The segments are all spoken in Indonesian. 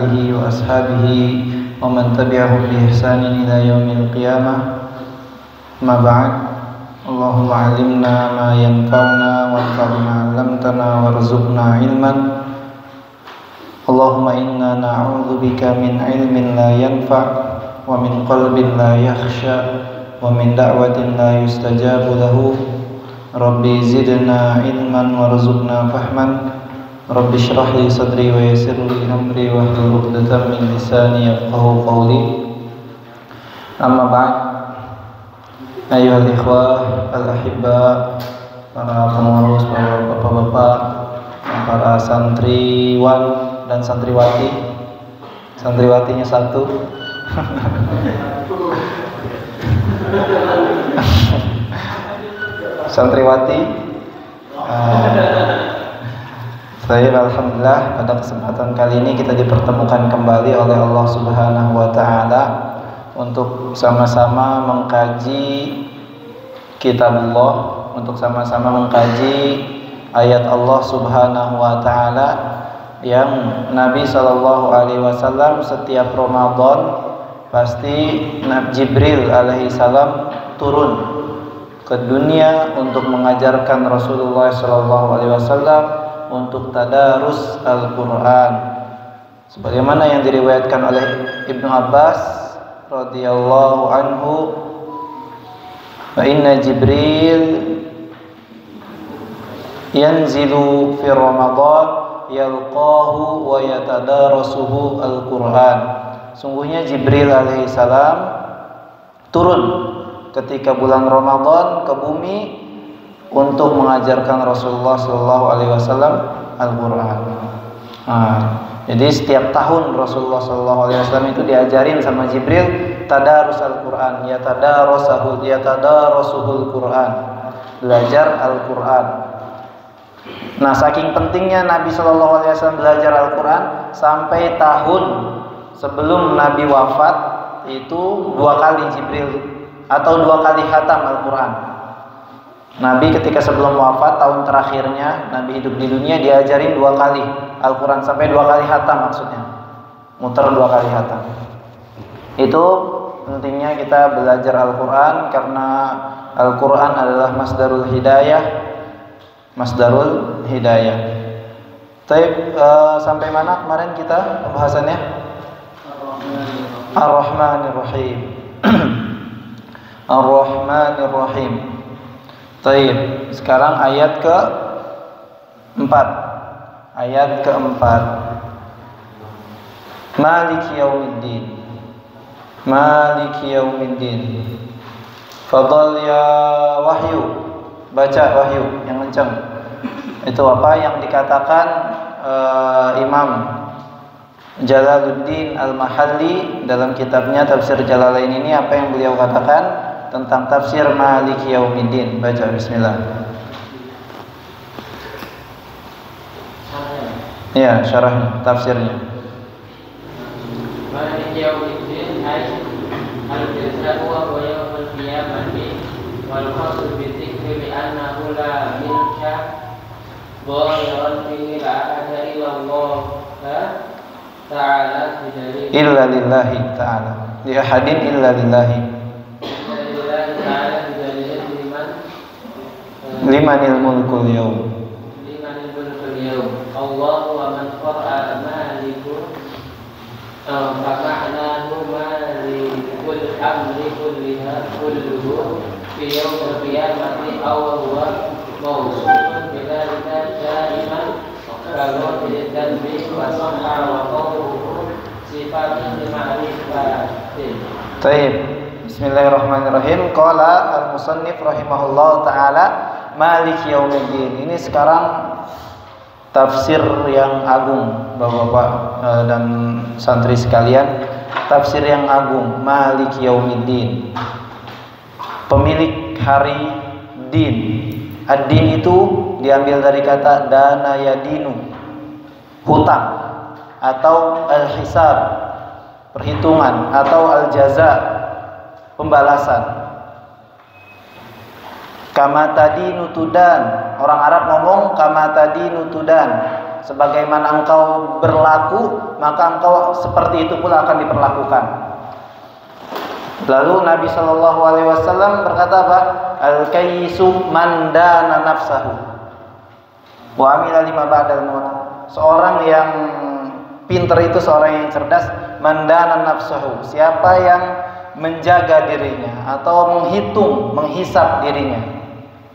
alihi wa ashabihi wa man tabi'ahum bi ihsanin ila yaumil qiyamah. Ma ba'd. Allahumma 'allimna ma yanfa'una wanfa'na 'allamtana warzuqna ilman. Allahumma inna na'udzubika min ilmin la yanfa' wa min qalbin la yakhsha wa min da'watin la yustajabu lahu. Rabbi zidna ilman warzuqna fahman. Rabbi shrah li sadri wa yassir li amri wahlul 'uqdatam min lisani yafqahu qawli. Amma ba'd. Ayyuhal ikhwah al-ahibba, para pengurus, para bapak-bapak, para santriwan dan santriwati. Santriwatinya satu. Santriwati. Saya alhamdulillah pada kesempatan kali ini kita dipertemukan kembali oleh Allah Subhanahu wa taala untuk sama-sama mengkaji kitabullah, untuk sama-sama mengkaji ayat Allah Subhanahu wa taala yang Nabi sallallahu alaihi wasallam setiap Ramadan pasti Jibril alaihi salam turun ke dunia untuk mengajarkan Rasulullah sallallahu alaihi wasallam untuk tadarus Al-Qur'an, sebagaimana yang diriwayatkan oleh Ibnu Abbas radhiyallahu anhu, wa inna Jibril yanzilu fi Ramadan yalqahu wa yatadarasuhu Al-Qur'an. Sungguhnya Jibril alaihi salam turun ketika bulan Ramadan ke bumi untuk mengajarkan Rasulullah sallallahu alaihi wasallam Al-Qur'an. Jadi setiap tahun Rasulullah sallallahu alaihi wasallam itu diajarin sama Jibril tadarus Al-Qur'an, yatadarasuhul Qur'an, belajar Al-Qur'an. Nah, saking pentingnya Nabi sallallahu alaihi wasallam belajar Al-Qur'an sampai tahun sebelum Nabi wafat itu 2 kali Jibril atau 2 kali khatam Al-Qur'an. Nabi ketika sebelum wafat, tahun terakhirnya Nabi hidup di dunia, diajarin 2 kali Al-Quran, sampai 2 kali khatam maksudnya, muter 2 kali khatam. Itu pentingnya kita belajar Al-Quran, karena Al-Quran adalah masdarul hidayah. Masdarul hidayah. Sampai mana kemarin kita pembahasannya? Ar-Rahmanir-Rahim. Ar-Rahmanir-Rahim. Taib. Sekarang ayat ke-4. Ayat ke-4. Maliki yaumiddin. Maliki yaumiddin. Fadhal ya Wahyu. Baca Wahyu yang kencang. Itu apa yang dikatakan Imam Jalaluddin Al-Mahalli dalam kitabnya Tafsir Jalalain ini, apa yang beliau katakan tentang tafsir Maliki Yaumiddin. Baca bismillah. Ya, syarahnya, tafsirnya. Maliki Yaumiddin ay al-jazaa wa yawmul qiyamati wal fasl bi dzikri bi annahu la milka dhahiran fihi la ahada illa Allah ta'ala illa lillahi ta'ala li ahadin illa lillahi limanil mulkul yawm. Limanil mulkul yawm. Allahu wa man qara'a maliku fama'nahu malikul amri kulluhu fi yawmil qiyamati aw huwa mawsufun bidzalika daiman kalau tidak bi wa sahha wa qawluhu sifatun ma'rifatin. Baik. Bismillahirrahmanirrahim. Qala al-musannif rahimahullah taala Maliki Yaumiddin. Ini sekarang tafsir yang agung, Bapak-bapak dan santri sekalian. Tafsir yang agung, Maliki Yaumiddin. Pemilik hari din. Ad-din itu diambil dari kata dana yadinu, hutang, atau al-hisab, perhitungan, atau al-jaza, pembalasan. Kama tadi nutudan, orang Arab ngomong kama tadi nutudan, sebagaimana engkau berlaku, maka engkau seperti itu pula akan diperlakukan. Lalu Nabi Shallallahu Alaihi Wasallam berkata apa? Al-kayyisu man dana nafsahu wa amila lima ba'dal maut. Seorang yang pintar itu seorang yang cerdas, man dana nafsahu, siapa yang menjaga dirinya atau menghitung, menghisap dirinya.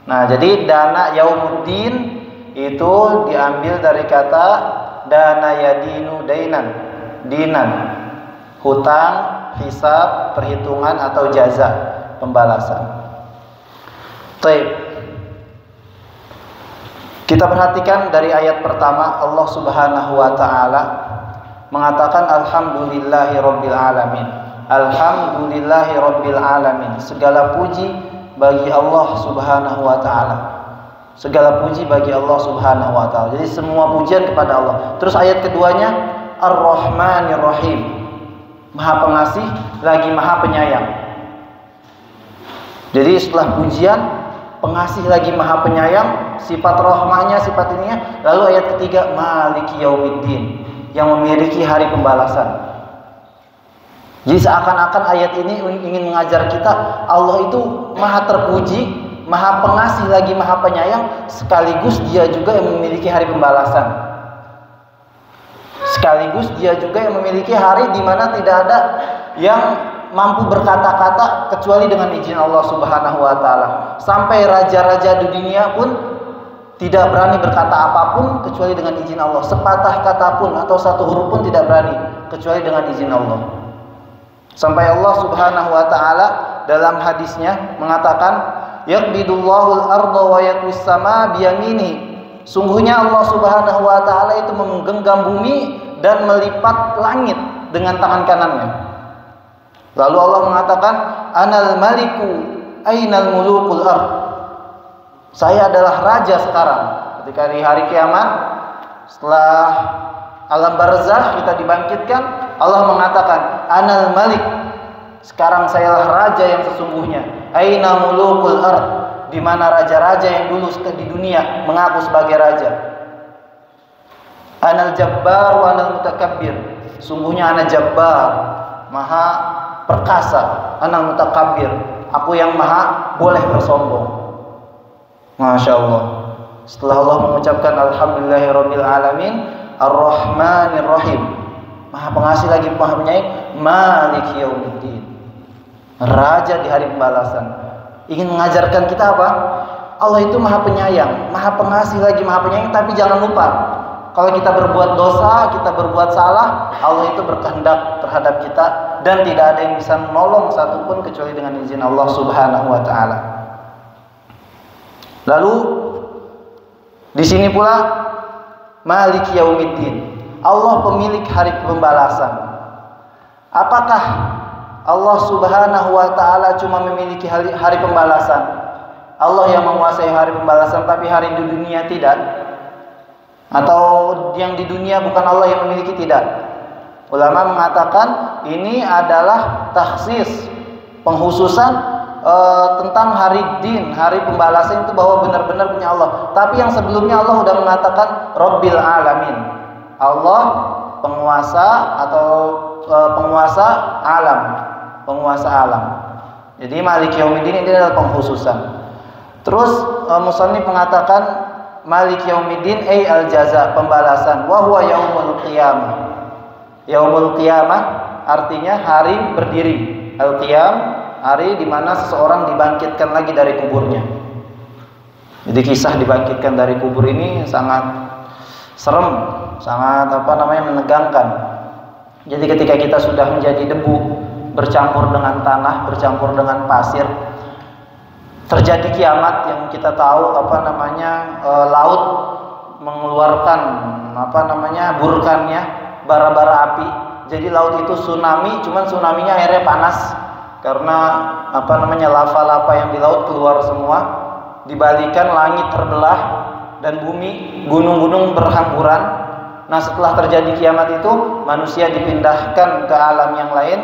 Nah, jadi dana yaumuddin itu diambil dari kata dana yadinu dainan, dinan, hutang, hisab, perhitungan atau jaza, pembalasan. Baik. Kita perhatikan dari ayat pertama, Allah Subhanahu wa taala mengatakan alhamdulillahi rabbil alamin. Alhamdulillahi rabbil alamin. Segala puji bagi Allah Subhanahu wa taala. Segala puji bagi Allah Subhanahu wa taala. Jadi semua pujian kepada Allah. Terus ayat keduanya Ar-Rahmanir Rahim. Maha pengasih lagi maha penyayang. Jadi setelah pujian, pengasih lagi maha penyayang, sifat rahmahnya, sifat ininya. Lalu ayat ketiga Maliki Yaumiddin, yang memiliki hari pembalasan. Jadi seakan-akan ayat ini ingin mengajar kita Allah itu maha terpuji, maha pengasih lagi maha penyayang, sekaligus dia juga yang memiliki hari pembalasan. Sekaligus dia juga yang memiliki hari di mana tidak ada yang mampu berkata-kata kecuali dengan izin Allah Subhanahu wa taala. Sampai raja-raja di dunia pun tidak berani berkata apapun kecuali dengan izin Allah. Sepatah kata pun atau satu huruf pun tidak berani kecuali dengan izin Allah. Sampai Allah Subhanahu wa taala dalam hadisnya mengatakan yaqbidullahul arda wa yatwis sama biyamini. Sungguhnya Allah Subhanahu wa taala itu menggenggam bumi dan melipat langit dengan tangan kanannya. Lalu Allah mengatakan anal maliku ainal mulukul ard. Saya adalah raja sekarang. Ketika di hari kiamat setelah alam barzakh kita dibangkitkan, Allah mengatakan anal malik. Sekarang sayalah raja yang sesungguhnya. Aina mulukul ard, di mana raja-raja yang dulu di dunia mengaku sebagai raja. Anal jabbar wa anal mutakabbir. Sungguhnya ana jabbar, maha perkasa, ana mutakabbir, aku yang maha boleh bersombong. Masya Allah. Setelah Allah mengucapkan alhamdulillahirabbil alamin, ar-rahmanir rahim, maha pengasih lagi maha penyayang, maliki yaumiddin, raja di hari pembalasan. Ingin mengajarkan kita apa? Allah itu maha penyayang, maha pengasih lagi maha penyayang. Tapi jangan lupa, kalau kita berbuat dosa, kita berbuat salah, Allah itu berkehendak terhadap kita dan tidak ada yang bisa menolong satupun kecuali dengan izin Allah Subhanahu wa taala. Lalu di sini pula Maliki Yaumiddin, Allah pemilik hari pembalasan. Apakah Allah Subhanahu wa taala cuma memiliki hari pembalasan? Allah yang menguasai hari pembalasan tapi hari di dunia tidak? Atau yang di dunia bukan Allah yang memiliki? Tidak. Ulama mengatakan ini adalah takhsis, penghususan tentang hari din, hari pembalasan itu bahwa benar-benar punya Allah. Tapi yang sebelumnya Allah sudah mengatakan Rabbil Alamin, Allah penguasa atau penguasa alam, penguasa alam. Jadi Maliki Yaumiddin ini adalah penghususan. Terus musannif mengatakan Maliki Yaumiddin ay al-jaza, pembalasan. Wa huwa yaumul qiyamah. Yaumul qiyamah artinya hari berdiri. Al-qiyam, hari di mana seseorang dibangkitkan lagi dari kuburnya. Jadi kisah dibangkitkan dari kubur ini sangat serem, sangat menegangkan. Jadi ketika kita sudah menjadi debu, bercampur dengan tanah, bercampur dengan pasir, terjadi kiamat yang kita tahu laut mengeluarkan burkannya bara-bara api. Jadi laut itu tsunami, cuman tsunaminya airnya panas karena lava-lava yang di laut keluar semua. Dibalikan, langit terbelah dan bumi, gunung-gunung berhamburan. Nah, setelah terjadi kiamat itu manusia dipindahkan ke alam yang lain,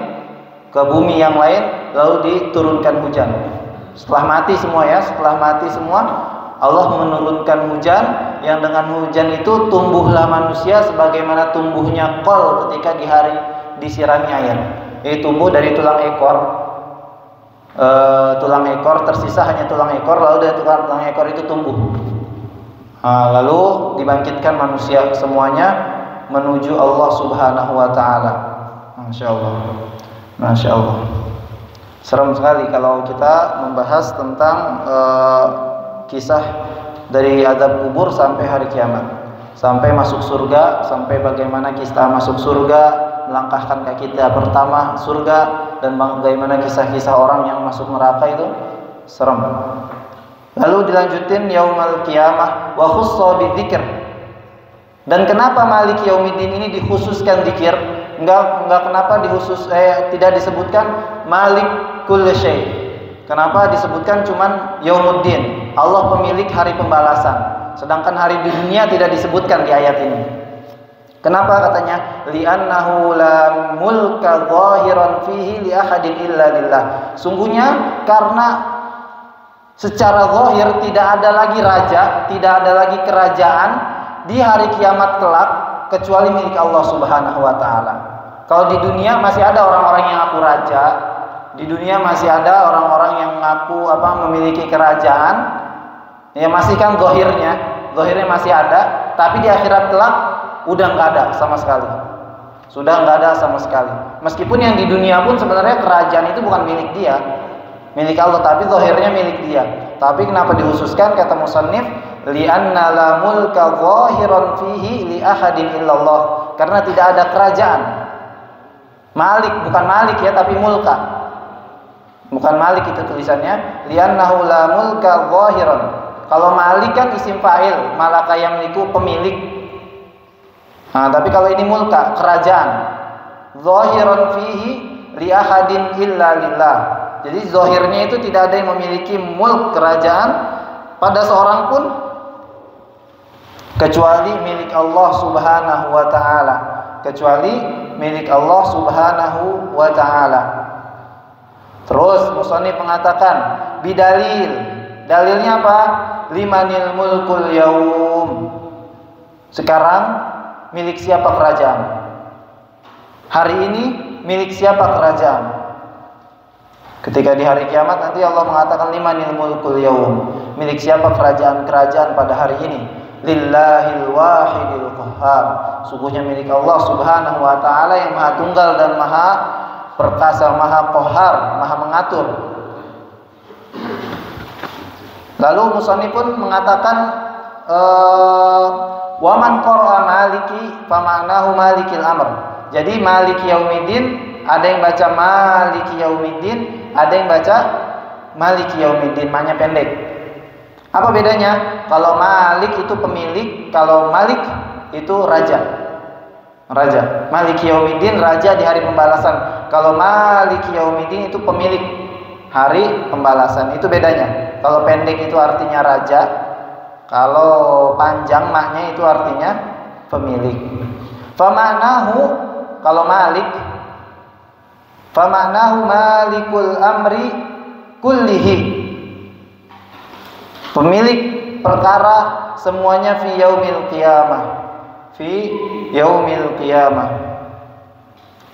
ke bumi yang lain, lalu diturunkan hujan. Setelah mati semua Allah menurunkan hujan yang dengan hujan itu tumbuhlah manusia sebagaimana tumbuhnya kol ketika disirami air. Jadi tumbuh dari tulang ekor. Tulang ekor tersisa hanya tulang ekor, lalu dari tulang ekor itu tumbuh. Lalu dibangkitkan manusia semuanya menuju Allah Subhanahu wa taala. Masya Allah. Masya Allah. Serem sekali kalau kita membahas tentang kisah dari azab kubur sampai hari kiamat, sampai masuk surga, sampai bagaimana kita masuk surga, melangkahkan kaki kita pertama surga, dan bagaimana kisah-kisah orang yang masuk neraka itu serem. Lalu dilanjutin yaumal qiyamah wa khussa bidzikr. Dan kenapa Malik Yaumiddin ini dikhususkan zikir? Enggak kenapa tidak disebutkan Malik kulli syai'. Kenapa disebutkan cuman Yaumuddin, Allah pemilik hari pembalasan. Sedangkan hari di dunia tidak disebutkan di ayat ini. Kenapa katanya? Li'annahu la mulka zahiran fihi li ahadin illa lillah. Sungguhnya karena secara zahir tidak ada lagi raja, tidak ada lagi kerajaan di hari kiamat kelak kecuali milik Allah Subhanahu wa taala. Kalau di dunia masih ada orang-orang yang ngaku raja, di dunia masih ada orang-orang yang ngaku memiliki kerajaan, ya masih kan zahirnya masih ada, tapi di akhirat kelak udah nggak ada sama sekali. Sudah nggak ada sama sekali. Meskipun yang di dunia pun sebenarnya kerajaan itu bukan milik dia, milik Allah, tapi zahirnya milik dia. Tapi kenapa dikhususkan kata musannif li'anna la mulka zahiran fihi li ahadin illallah, karena tidak ada kerajaan. Malik bukan malik ya, tapi mulka. Bukan malik itu tulisannya, li'annahu la mulka zahiran. Kalau malik kan isim fa'il, malaka yamliku pemilik. Tapi kalau ini mulka, kerajaan. Zahiran fihi li ahadin illa lillah. Jadi zahirnya itu tidak ada yang memiliki mulk kerajaan pada seorang pun kecuali milik Allah Subhanahu wa taala. Kecuali milik Allah Subhanahu wa taala. Terus musannif mengatakan bidalil. Dalilnya apa? Limanil mulkul yaum. Sekarang milik siapa kerajaan? Hari ini milik siapa kerajaan? Ketika di hari kiamat nanti Allah mengatakan limanil mulkul yaum. Milik siapa kerajaan-kerajaan pada hari ini? Lillahil wahidil qahhar. Sungguhnya milik Allah Subhanahu wa taala yang Maha Tunggal dan Maha Perkasa, Maha Qahhar, Maha mengatur. Lalu musannif pun mengatakan wa man qara'a maliki fama'nahu malikil amr. Jadi maliki yaumiddin, ada yang baca maliki yaumiddin, ada yang baca maliki yaumiddin, maknanya pendek. Apa bedanya? Kalau malik itu pemilik, kalau malik itu raja. Raja. Maliki yaumiddin raja di hari pembalasan. Kalau maliki yaumiddin itu pemilik hari pembalasan. Itu bedanya. Kalau pendek itu artinya raja, kalau panjang maknya itu artinya pemilik. Fama'nahu, kalau malik, fama'nahu malikul amri kullihi, pemilik perkara semuanya fi yaumil qiyamah, fi yaumil qiyamah.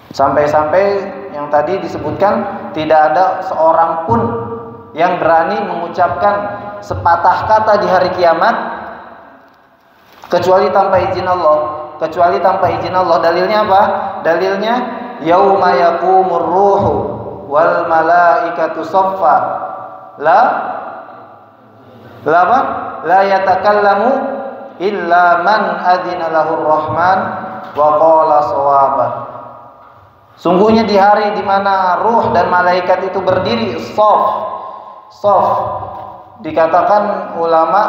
Sampai-sampai yang tadi disebutkan tidak ada seorang pun yang berani mengucapkan sepatah kata di hari kiamat kecuali tanpa izin Allah. Kecuali tanpa izin Allah. Dalilnya apa? Dalilnya yauma yaqumur ruhu wal malaikatu saffa la yatakallamu illa man adzina lahur rahman wa qala shawaba. Sungguhnya di hari di mana ruh dan malaikat itu berdiri sof, dikatakan ulama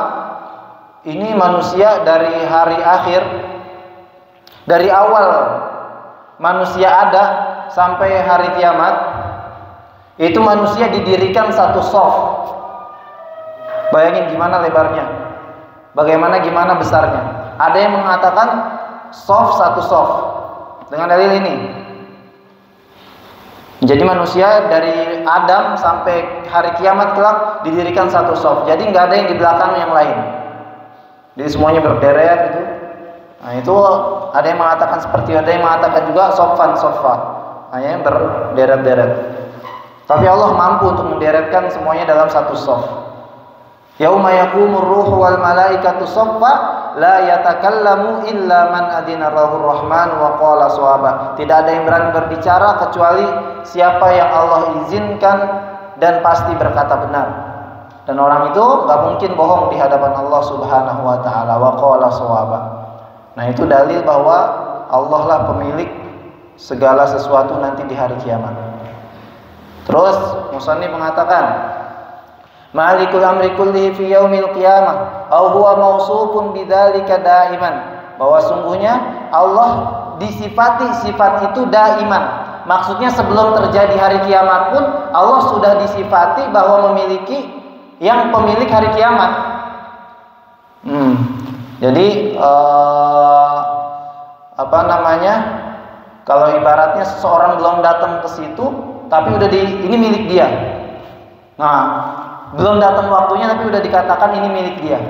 ini manusia dari hari akhir, dari awal manusia ada sampai hari kiamat, itu manusia didirikan satu sof. Bayangin gimana lebarnya, gimana besarnya. Ada yang mengatakan sof satu sof dengan dalil ini. Jadi manusia dari Adam sampai hari kiamat kelak didirikan satu shaf. Jadi nggak ada yang di belakang yang lain. Jadi semuanya berderet gitu. Nah itu ada yang mengatakan seperti, ada yang mengatakan juga sofan sofa. Nah yang berderet-deret. Tapi Allah mampu untuk menderetkan semuanya dalam satu shaf. Yauma yaqumur ruhu wal malaikatu shaffa la yatakallamu illa man adina lahur rahman wa qala shawaba. Tidak ada yang berani berbicara kecuali siapa yang Allah izinkan dan pasti berkata benar. Dan orang itu enggak mungkin bohong di hadapan Allah Subhanahu wa taala, wa qala shawaba. Nah, itu dalil bahwa Allah lah pemilik segala sesuatu nanti di hari kiamat. Terus musannif mengatakan Malikul amri kullihi fi yaumil qiyamah aw huwa mausufun bidzalika daiman, bahwa sungguhnya Allah disifati sifat itu daiman. Maksudnya sebelum terjadi hari kiamat pun Allah sudah disifati bahwa memiliki yang pemilik hari kiamat. Jadi kalau ibaratnya seseorang belum datang ke situ tapi udah ini milik dia. Nah, belum datang waktunya tapi udah dikatakan ini milik dia.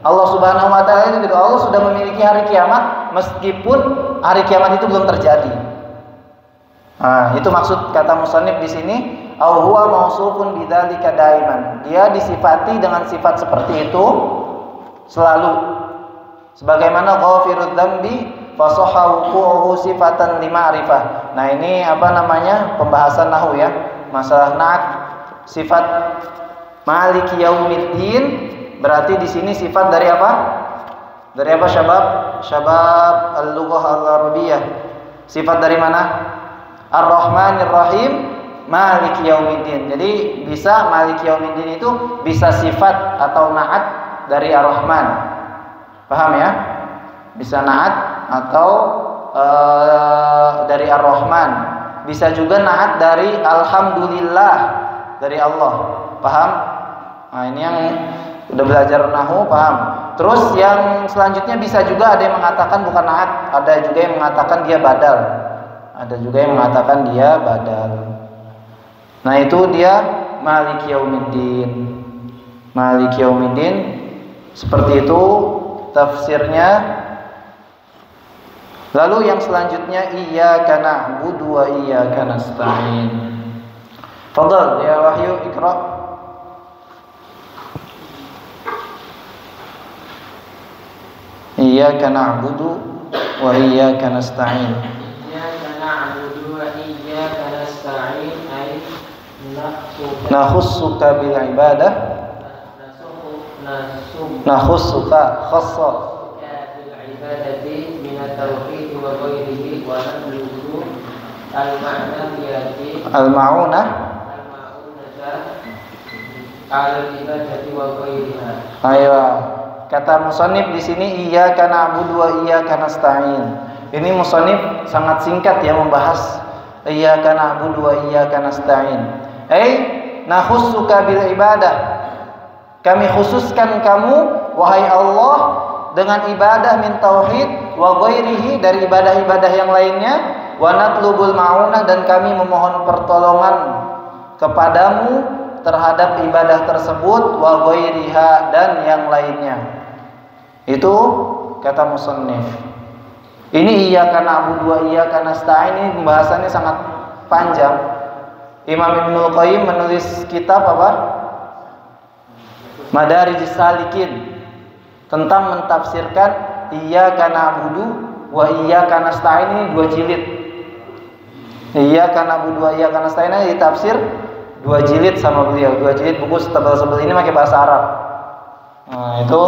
Allah Subhanahu wa taala itu gitu. Allah sudah memiliki hari kiamat meskipun hari kiamat itu belum terjadi. Nah, itu maksud kata musannif di sini, au huwa mausufun bidzalika daiman. Dia disifati dengan sifat seperti itu selalu. Sebagaimana ghafirud dzambi fasahha wuquhu sifatan lima'rifah. Nah, ini pembahasan nahwu ya. Masalah na'at sifat Maliki yaumiddin berarti di sini sifat dari apa? Dari apa syabab al-lughah al-arabiyah. Sifat dari mana? Ar-Rahmanir Rahim Maliki yaumiddin. Jadi bisa Maliki yaumiddin itu bisa sifat atau na'at dari Ar-Rahman. Paham ya? Bisa na'at atau dari Ar-Rahman. Bisa juga na'at dari Alhamdulillah dari Allah. Paham? Nah, ini yang udah belajar nahwu paham. Terus yang selanjutnya bisa juga ada yang mengatakan bukan na'at, ada juga yang mengatakan dia badal. Ada juga yang mengatakan dia badal. Nah, itu dia Maliki yaumiddin. Maliki yaumiddin seperti itu tafsirnya. Lalu yang selanjutnya iyyaka na'budu wa iyyaka nasta'in. Fadhal ya Wahyu, ikra. Iyyaka na'budu wa iyyaka nasta'in. Iyyaka na'budu wa iyyaka nasta'in ay nakhussuka bil ibadah nakhussuka khassa bil ibadati min at-tauhid wa ghairihi wa nablugu al-ma'na yati al-ma'unah al-ibadati wa ghairiha. Ayo. Kata musannif di sini iyyaka na'budu wa iyyaka nasta'in. Ini musannif sangat singkat ya membahas iyyaka na'budu wa iyyaka nasta'in. Nakhussuka bil ibadah. Kami khususkan kamu wahai Allah dengan ibadah min tauhid wa ghairihi, dari ibadah-ibadah yang lainnya, wa natlubul ma'unah, dan kami memohon pertolongan kepadamu terhadap ibadah tersebut, wa ghairiha, dan yang lainnya. Itu kata musannif. Ini iyyaka na'budu wa iyyaka nasta'in, ini pembahasannya sangat panjang. Imam Ibnul Qayyim menulis kitab apa? Madarijus Salikin, tentang mentafsirkan iyyaka na'budu wa iyyaka nasta'in, ini 2 jilid. Iyyaka na'budu wa iyyaka nasta'in ini ditafsir 2 jilid sama beliau. 2 jilid buku setebal-sebel ini pakai bahasa Arab. Nah, itu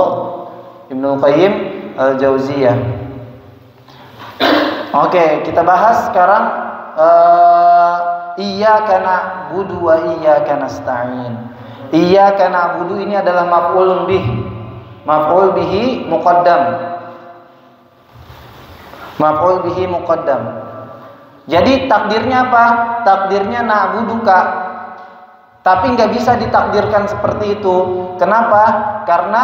Ibnul Qayyim Al-Jauziyah. Oke, kita bahas sekarang iyyaka na'budu wa iyyaka nasta'in. Iyyaka na'budu ini adalah maf'ulun bih. Maf'ul bihi muqaddam. Maf'ul bihi muqaddam. Jadi takdirnya apa? Takdirnya na'buduka. Tapi nggak bisa ditakdirkan seperti itu. Kenapa? Karena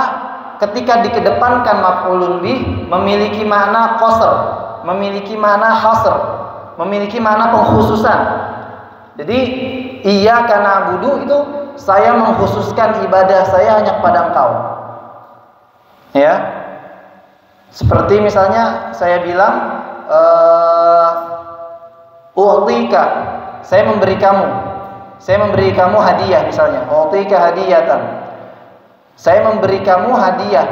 ketika dikedepankan maf'ulun bih memiliki makna qasr, memiliki makna hasr, memiliki makna pengkhususan. Jadi iyyaka na'budu itu saya mengkhususkan ibadah saya hanya kepada Engkau. Ya. Seperti misalnya saya bilang u'tika, saya memberi kamu hadiah misalnya. U'tika hadiyatan. Saya memberi kamu hadiah.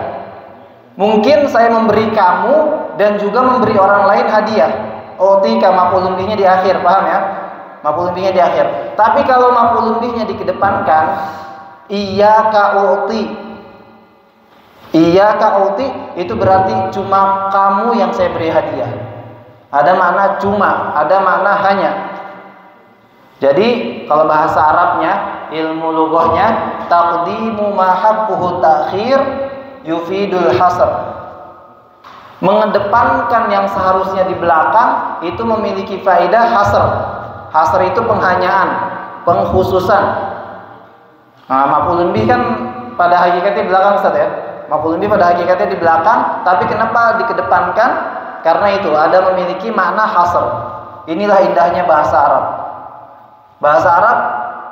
Mungkin saya memberi kamu dan juga memberi orang lain hadiah. U'tika maf'ulun bihnya di akhir, paham ya? Maf'ulun bihnya di akhir. Tapi kalau maf'ulun bihnya dikedepankan, iyyaka u'ti. Iyyaka u'ti itu berarti cuma kamu yang saya beri hadiah. Ada makna cuma, ada makna hanya. Jadi kalau bahasa Arabnya, ilmu lughahnya, taqdimu ma haqquhu ta'khir yufidul hasr. Mengedepankan yang seharusnya di belakang itu memiliki faedah hasr. Hasr itu penghanyaan, pengkhususan. Nah, maf'ulun bih kan pada hakikatnya di belakang, Ustaz ya. Maf'ulun bih pada hakikatnya di belakang, tapi kenapa dikedepankan? Karena itu ada memiliki makna hasr. Inilah indahnya bahasa Arab. Bahasa Arab,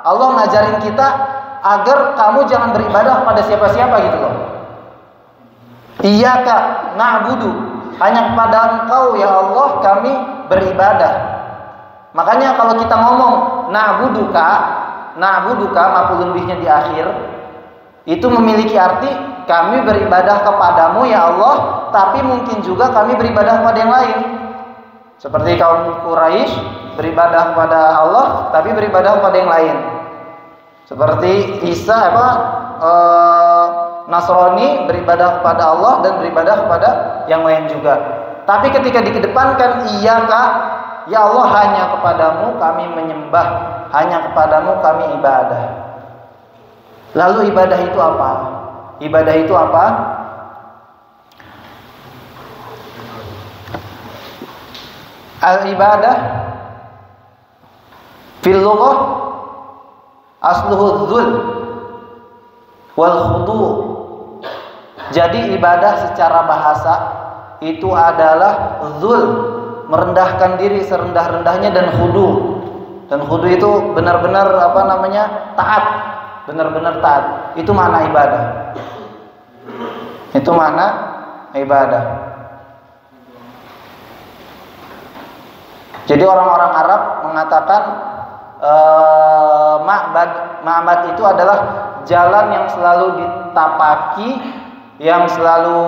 Allah ngajarin kita agar kamu jangan beribadah kepada siapa-siapa gitu loh. Iyyaka na'budu, hanya kepada Engkau ya Allah kami beribadah. Makanya kalau kita ngomong na'buduka maf'ulun bihnya di akhir, itu memiliki arti kami beribadah kepadamu ya Allah, tapi mungkin juga kami beribadah kepada yang lain. Seperti kaum Quraisy beribadah kepada Allah tapi beribadah kepada yang lain. Seperti Isa Nasrani beribadah kepada Allah dan beribadah kepada yang lain juga. Tapi ketika dikedepankan iyyaka, ya Allah hanya kepadamu kami menyembah, hanya kepadamu kami ibadah. Lalu ibadah itu apa? Ibadah itu apa? Al-ibadah fil lughah asluhu dzul wal khudu'. Jadi ibadah secara bahasa itu adalah dzul, merendahkan diri serendah-rendahnya, dan khudu. Dan khudu itu benar-benar taat, benar-benar taat. Itu makna ibadah. Itu makna ibadah. Jadi orang-orang Arab mengatakan ma'bad itu adalah jalan yang selalu ditapaki, yang selalu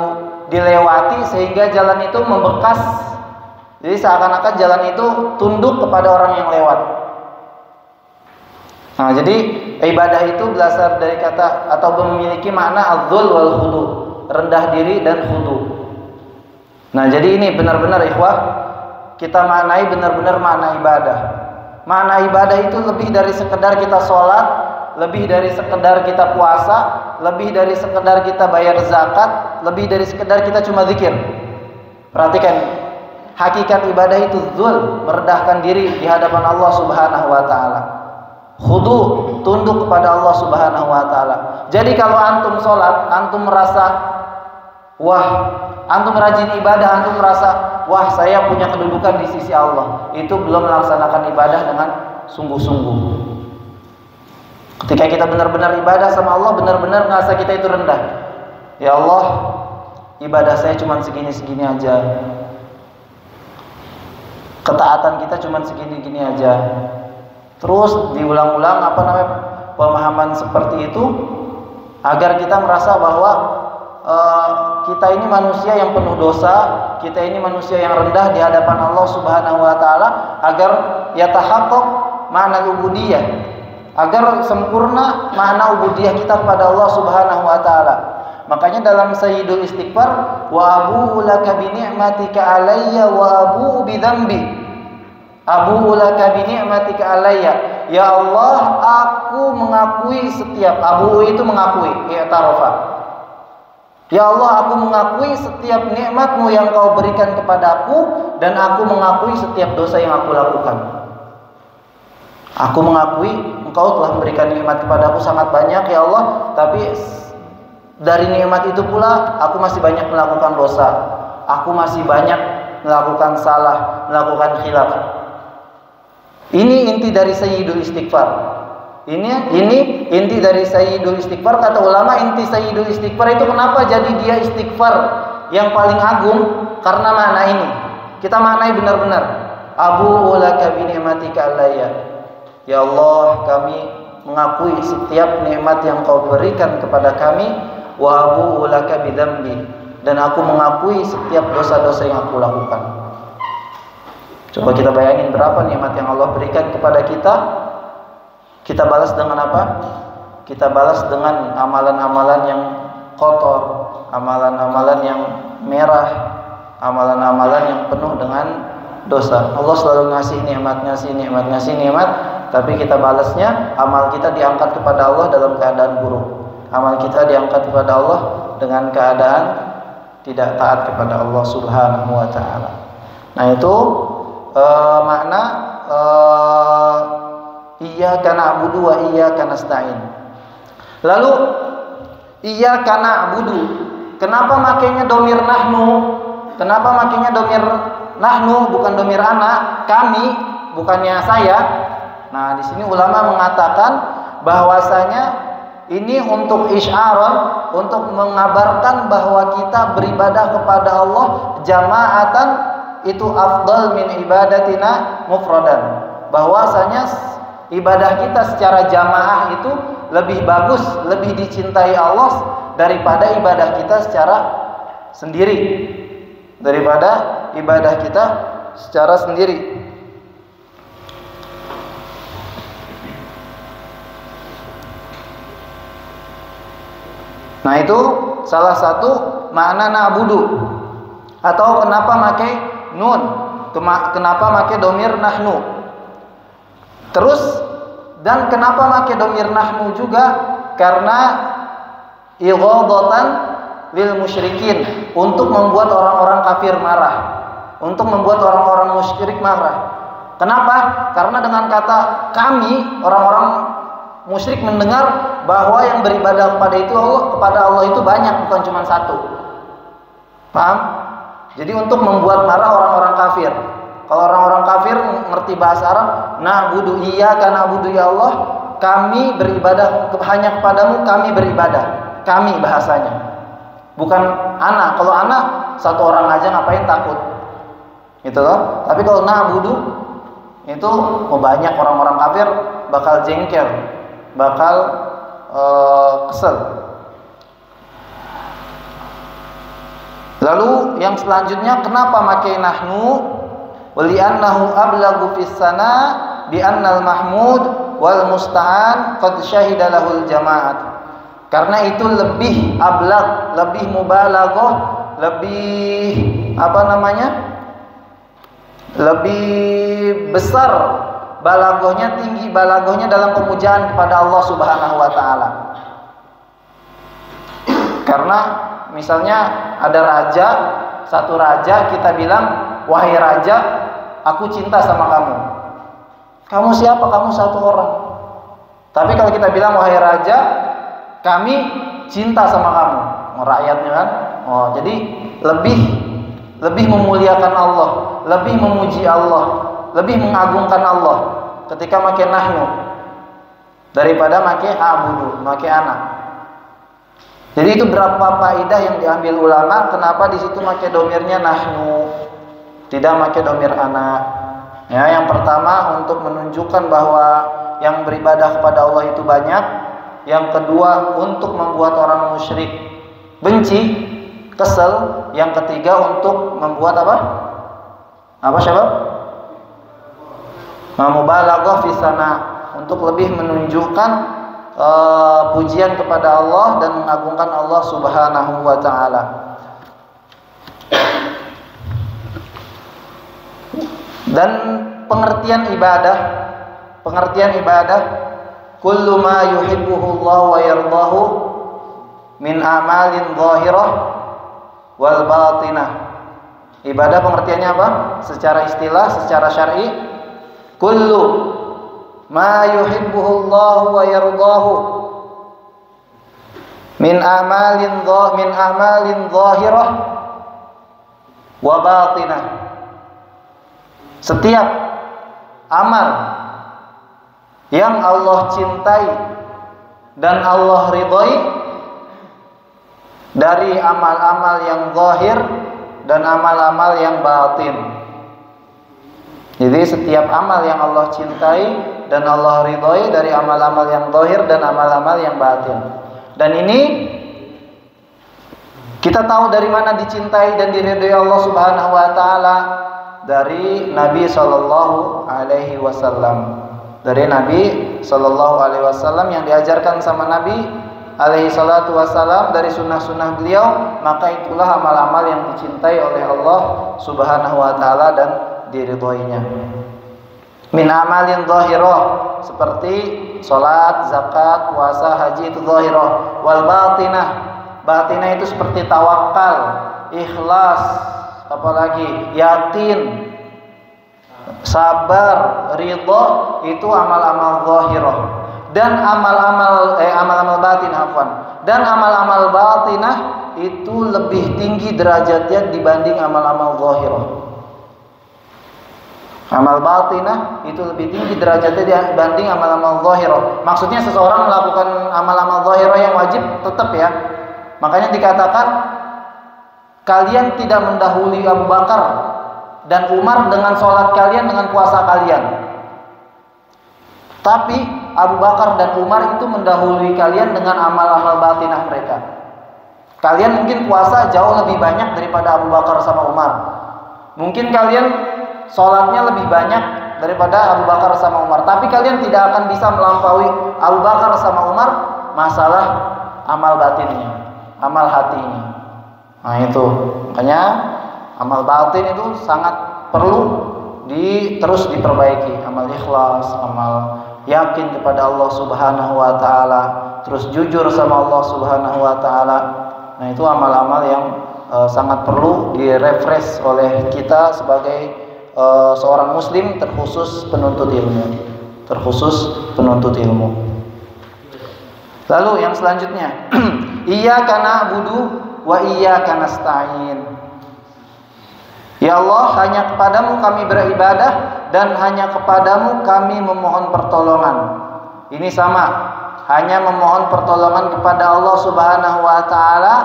dilewati sehingga jalan itu membekas. Jadi seakan-akan jalan itu tunduk kepada orang yang lewat. Nah, jadi ibadah itu berasal dari kata atau memiliki makna adzul wal khudu, rendah diri dan khudu. Nah, jadi ini benar-benar ikhwah, kita maknai benar-benar makna ibadah. Makna ibadah itu lebih dari sekedar kita sholat, lebih dari sekedar kita puasa, lebih dari sekedar kita bayar zakat, lebih dari sekedar kita cuma zikir. Perhatikan, hakikat ibadah itu dzul, merendahkan diri di hadapan Allah Subhanahu wa taala. Khudu, tunduk kepada Allah Subhanahu wa taala. Jadi kalau antum sholat, antum merasa wah, antum rajin ibadah, antum merasa wah saya punya kedudukan di sisi Allah, itu belum melaksanakan ibadah dengan sungguh-sungguh. Ketika kita benar-benar ibadah sama Allah, benar-benar merasa kita itu rendah. Ya Allah, ibadah saya cuma segini-segini aja. Ketaatan kita cuma segini-gini aja. Terus diulang-ulang pemahaman seperti itu agar kita merasa bahwa kita ini manusia yang penuh dosa, kita ini manusia yang rendah di hadapan Allah Subhanahu wa taala, agar yatahaqqaq ma'na ubudiyah, agar sempurna makna ubudiyah kita kepada Allah Subhanahu wa taala. Makanya dalam Sayyidul Istighfar, wa abu'u laka bi ni'matika alayya wa abu'u bi dzambi. Abu'u laka bi ni'matika alayya. Ya Allah, aku mengakui setiap, abu'u itu mengakui, i'tarafa. Ya Allah, aku mengakui setiap nikmat-Mu yang Kau berikan kepadaku, dan aku mengakui setiap dosa yang aku lakukan. Aku mengakui Engkau telah memberikan nikmat kepadaku sangat banyak ya Allah, tapi dari nikmat itu pula aku masih banyak melakukan dosa. Aku masih banyak melakukan salah, melakukan khilaf. Ini inti dari Sayyidul Istighfar. Ini inti dari Sayyidul Istighfar. Kata ulama, inti Sayyidul Istighfar itu kenapa jadi dia istighfar yang paling agung? Karena makna ini. Kita maknai benar-benar. Abu'u laka bi ni'matika alayya. Ya Allah, kami mengakui setiap nikmat yang Kau berikan kepada kami. Wa abu'u laka bi dzambi. Dan aku mengakui setiap dosa-dosa yang aku lakukan. Coba kita bayangin berapa nikmat yang Allah berikan kepada kita. Kita balas dengan apa? Kita balas dengan amalan-amalan yang kotor, amalan-amalan yang merah, amalan-amalan yang penuh dengan dosa. Allah selalu ngasih nikmat, tapi kita balasnya, amal kita diangkat kepada Allah dalam keadaan buruk. Amal kita diangkat kepada Allah dengan keadaan tidak taat kepada Allah Subhanahu wa taala. Nah, itu makna iyyaka na'budu wa iyyaka nasta'in. Lalu iyyaka na'budu, kenapa makainya domir nahnu? Kenapa makainya domir nahnu bukan domir ana, kami, bukannya saya? Nah, di sini ulama mengatakan bahwasanya ini untuk isy'aran, untuk mengabarkan bahwa kita beribadah kepada Allah jama'atan itu afdal min ibadatina mufradan. Bahwasanya ibadah kita secara jamaah itu lebih bagus, lebih dicintai Allah daripada ibadah kita secara sendiri. Daripada ibadah kita secara sendiri. Nah, itu salah satu makna na'budu. Atau kenapa pakai nun, kenapa pakai domir nahnu. Terus, dan kenapa pakai domir nahnu juga? Karena ighadatan lil musyrikin, untuk membuat orang-orang kafir marah, untuk membuat orang-orang musyrik marah. Kenapa? Karena dengan kata kami, orang-orang musyrik mendengar bahwa yang beribadah kepada Allah itu banyak, bukan cuma satu. Paham? Jadi untuk membuat marah orang-orang kafir. Kalau orang-orang kafir ngerti bahasa Arab, na'budu iyyaka na'budu ya Allah, kami beribadah hanya kepadamu, kami beribadah. Kami bahasanya. Bukan ana. Kalau ana satu orang aja ngapain takut? Gitu loh. Tapi kalau na'budu itu banyak orang-orang kafir bakal jengkel, bakal kesel. Lalu yang selanjutnya, kenapa makai nahnu? Wali'annahu ablagu fis sana bi annal mahmud wal musta'an qad syahida lahul jama'at. Karena itu lebih ablag, lebih mubalaghah, lebih lebih besar balaghahnya, tinggi balaghahnya dalam pemujaan kepada Allah Subhanahu wa taala. Karena misalnya ada raja, satu raja, kita bilang, wahai raja, aku cinta sama kamu. Kamu siapa? Kamu satu orang. Tapi kalau kita bilang, wahai raja, kami cinta sama kamu, rakyatnya kan. Oh, jadi lebih memuliakan Allah, lebih memuji Allah, lebih mengagungkan Allah ketika makai nahnu daripada makai abudu, makai anak. Jadi itu berapa faidah yang diambil ulama, kenapa di situ makai domirnya nahnu, tidak makai domir anak. Ya, yang pertama untuk menunjukkan bahwa yang beribadah kepada Allah itu banyak. Yang kedua untuk membuat orang musyrik benci, kesel. Yang ketiga untuk membuat apa? Apa syabab? Mubalaghah fi sana, untuk lebih menunjukkan pujian kepada Allah dan mengagungkan Allah Subhanahu wa taala. Dan pengertian ibadah kullu ma yuhibbuhu Allah wa yardahu min amalin zahirah wal batinah. Ibadah pengertiannya apa? Secara istilah, secara syar'i, kullu ma yuhibbuhu Allah wa yardahu min amalin zahirah wa batinah. Setiap amal yang Allah cintai dan Allah ridhoi dari amal-amal yang zahir dan amal-amal yang batin. Jadi setiap amal yang Allah cintai dan Allah ridhoi dari amal-amal yang zahir dan amal-amal yang batin. Dan ini kita tahu dari mana dicintai dan diridhoi Allah Subhanahu wa taala, dari Nabi sallallahu alaihi wasallam. Dari Nabi sallallahu alaihi wasallam yang diajarkan sama Nabi alaihi salatu wasallam dari sunnah-sunnah beliau, maka itulah amal-amal yang dicintai oleh Allah Subhanahu wa taala dan diridhoinya. Min amalin zahirah, seperti salat, zakat, puasa, haji, itu zahirah. Wal batinah, batinah itu seperti tawakal, ikhlas, apalagi yakin, sabar, ridha, itu amal-amal zahirah. Dan amal-amal batin, dan amal-amal batinah itu lebih tinggi derajatnya dibanding amal-amal zahirah. Amal batinah itu lebih tinggi derajatnya dibanding amal-amal zahirah. Maksudnya seseorang melakukan amal-amal zahirah yang wajib tetap ya. Makanya dikatakan kalian tidak mendahului Abu Bakar dan Umar dengan sholat kalian, dengan puasa kalian. Tapi Abu Bakar dan Umar itu mendahului kalian dengan amal-amal batinah mereka. Kalian mungkin puasa jauh lebih banyak daripada Abu Bakar sama Umar. Mungkin kalian sholatnya lebih banyak daripada Abu Bakar sama Umar. Tapi kalian tidak akan bisa melampaui Abu Bakar sama Umar masalah amal batinnya, amal hatinya. Nah itu, makanya amal batin itu sangat perlu terus diperbaiki. Amal ikhlas, amal yakin kepada Allah Subhanahu wa taala, terus jujur sama Allah Subhanahu wa taala. Nah, itu amal-amal yang sangat perlu direfresh oleh kita sebagai seorang muslim, terkhusus penuntut ilmu. Lalu yang selanjutnya, iyyaka na'budu wa iyyaka nasta'in. Ya Allah, hanya kepadamu kami beribadah dan hanya kepadamu kami memohon pertolongan. Ini sama, hanya memohon pertolongan kepada Allah Subhanahu wa taala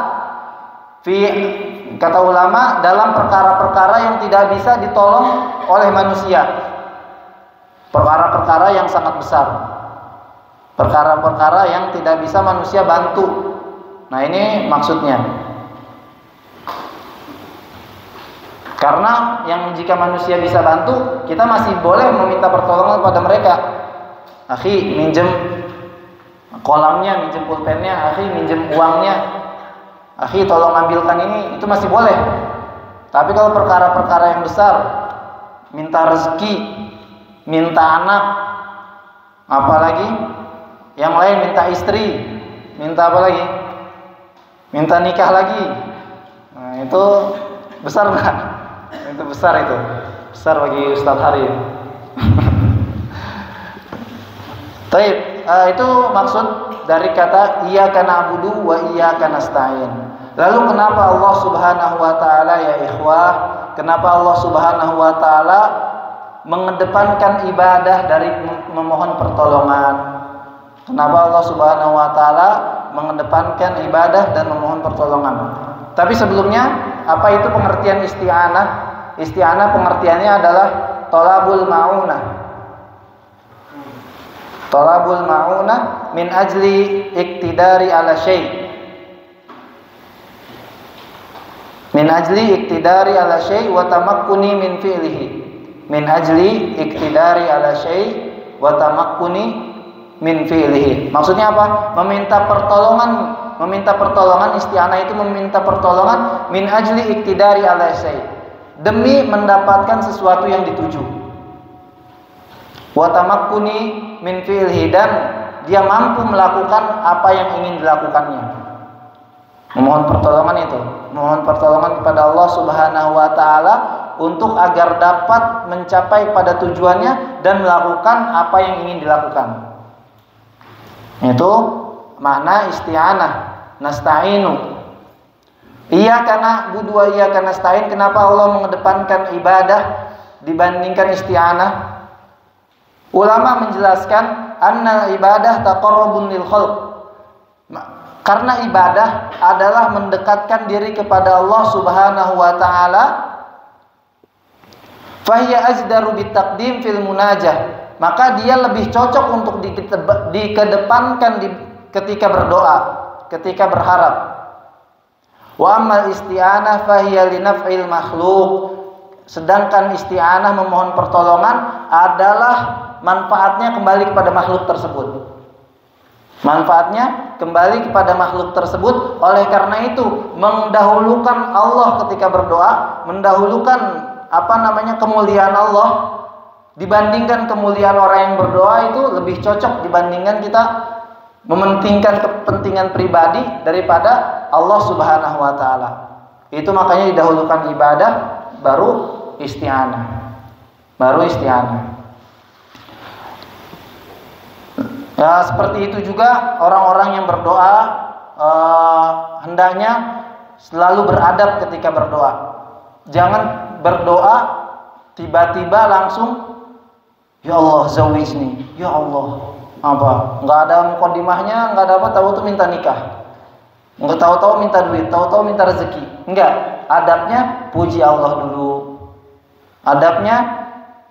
kata ulama, dalam perkara-perkara yang tidak bisa ditolong oleh manusia. Perkara-perkara yang sangat besar. Perkara-perkara yang tidak bisa manusia bantu. Nah, ini maksudnya. Karena yang jika manusia bisa bantu, kita masih boleh meminta pertolongan pada mereka. Akhi, minjem kolamnya, minjem pulpennya, akhi minjem uangnya, akhi tolong ambilkan ini, itu masih boleh. Tapi kalau perkara-perkara yang besar, minta rezeki, minta anak, apalagi yang lain, minta istri, minta apa lagi, minta nikah lagi, nah itu besar nggak? Itu besar, itu besar bagi Ustadz Hari. Taib, itu maksud dari kata iyyaka na'budu wa iyyaka nasta'in. Lalu kenapa Allah Subhanahu wa taala, ya ikhwah, kenapa Allah Subhanahu wa taala mengedepankan ibadah dari memohon pertolongan? Kenapa Allah Subhanahu wa taala mengedepankan ibadah dan memohon pertolongan? Tapi sebelumnya, apa itu pengertian isti'anah? Isti'anah pengertiannya adalah thalabul ma'unah. Thalabul ma'unah min ajli iktidari ala syai'. Min ajli iktidari ala syai' wa tamakkuni min fi'lihi. Min ajli iktidari ala syai' wa tamakkuni min fi'lihi. Maksudnya apa? Meminta pertolongan, isti'anah itu meminta pertolongan min ajli iktidari ala syai', demi mendapatkan sesuatu yang dituju. Wa tamakkuni min fi'lihi, dan dia mampu melakukan apa yang ingin dilakukannya. Memohon pertolongan itu, memohon pertolongan kepada Allah Subhanahu wa taala untuk agar dapat mencapai pada tujuannya dan melakukan apa yang ingin dilakukan. Itu makna isti'anah, nasta'inu. Iyyaka na'budu wa iyyaka nasta'in. Kenapa Allah mengedepankan ibadah dibandingkan isti'anah? Ulama menjelaskan annal ibadah taqarrubun lil khalq. Karena ibadah adalah mendekatkan diri kepada Allah Subhanahu wa taala. Fahiya ajdaru bitaqdim fil munajah. Maka dia lebih cocok untuk dikedepankan ketika berdoa, ketika berharap. Wa ammal isti'anah fahiya li naf'il makhluq. Sedangkan isti'anah memohon pertolongan adalah manfaatnya kembali kepada makhluk tersebut. Manfaatnya kembali kepada makhluk tersebut. Oleh karena itu, mendahulukan Allah ketika berdoa, mendahulukan kemuliaan Allah dibandingkan kemuliaan orang yang berdoa itu lebih cocok dibandingkan kita mementingkan kepentingan pribadi daripada Allah Subhanahu wa taala. Itu makanya didahulukan ibadah baru isti'anah. Baru isti'anah. Ya, seperti itu juga orang-orang yang berdoa hendaknya selalu beradab ketika berdoa. Jangan berdoa tiba-tiba langsung ya Allah zawijni, ya Allah apa? Enggak ada mukadimahnya, enggak ada apa, tahu tuh minta nikah. Enggak tahu-tahu minta duit, tahu-tahu minta rezeki. Enggak, adabnya puji Allah dulu. Adabnya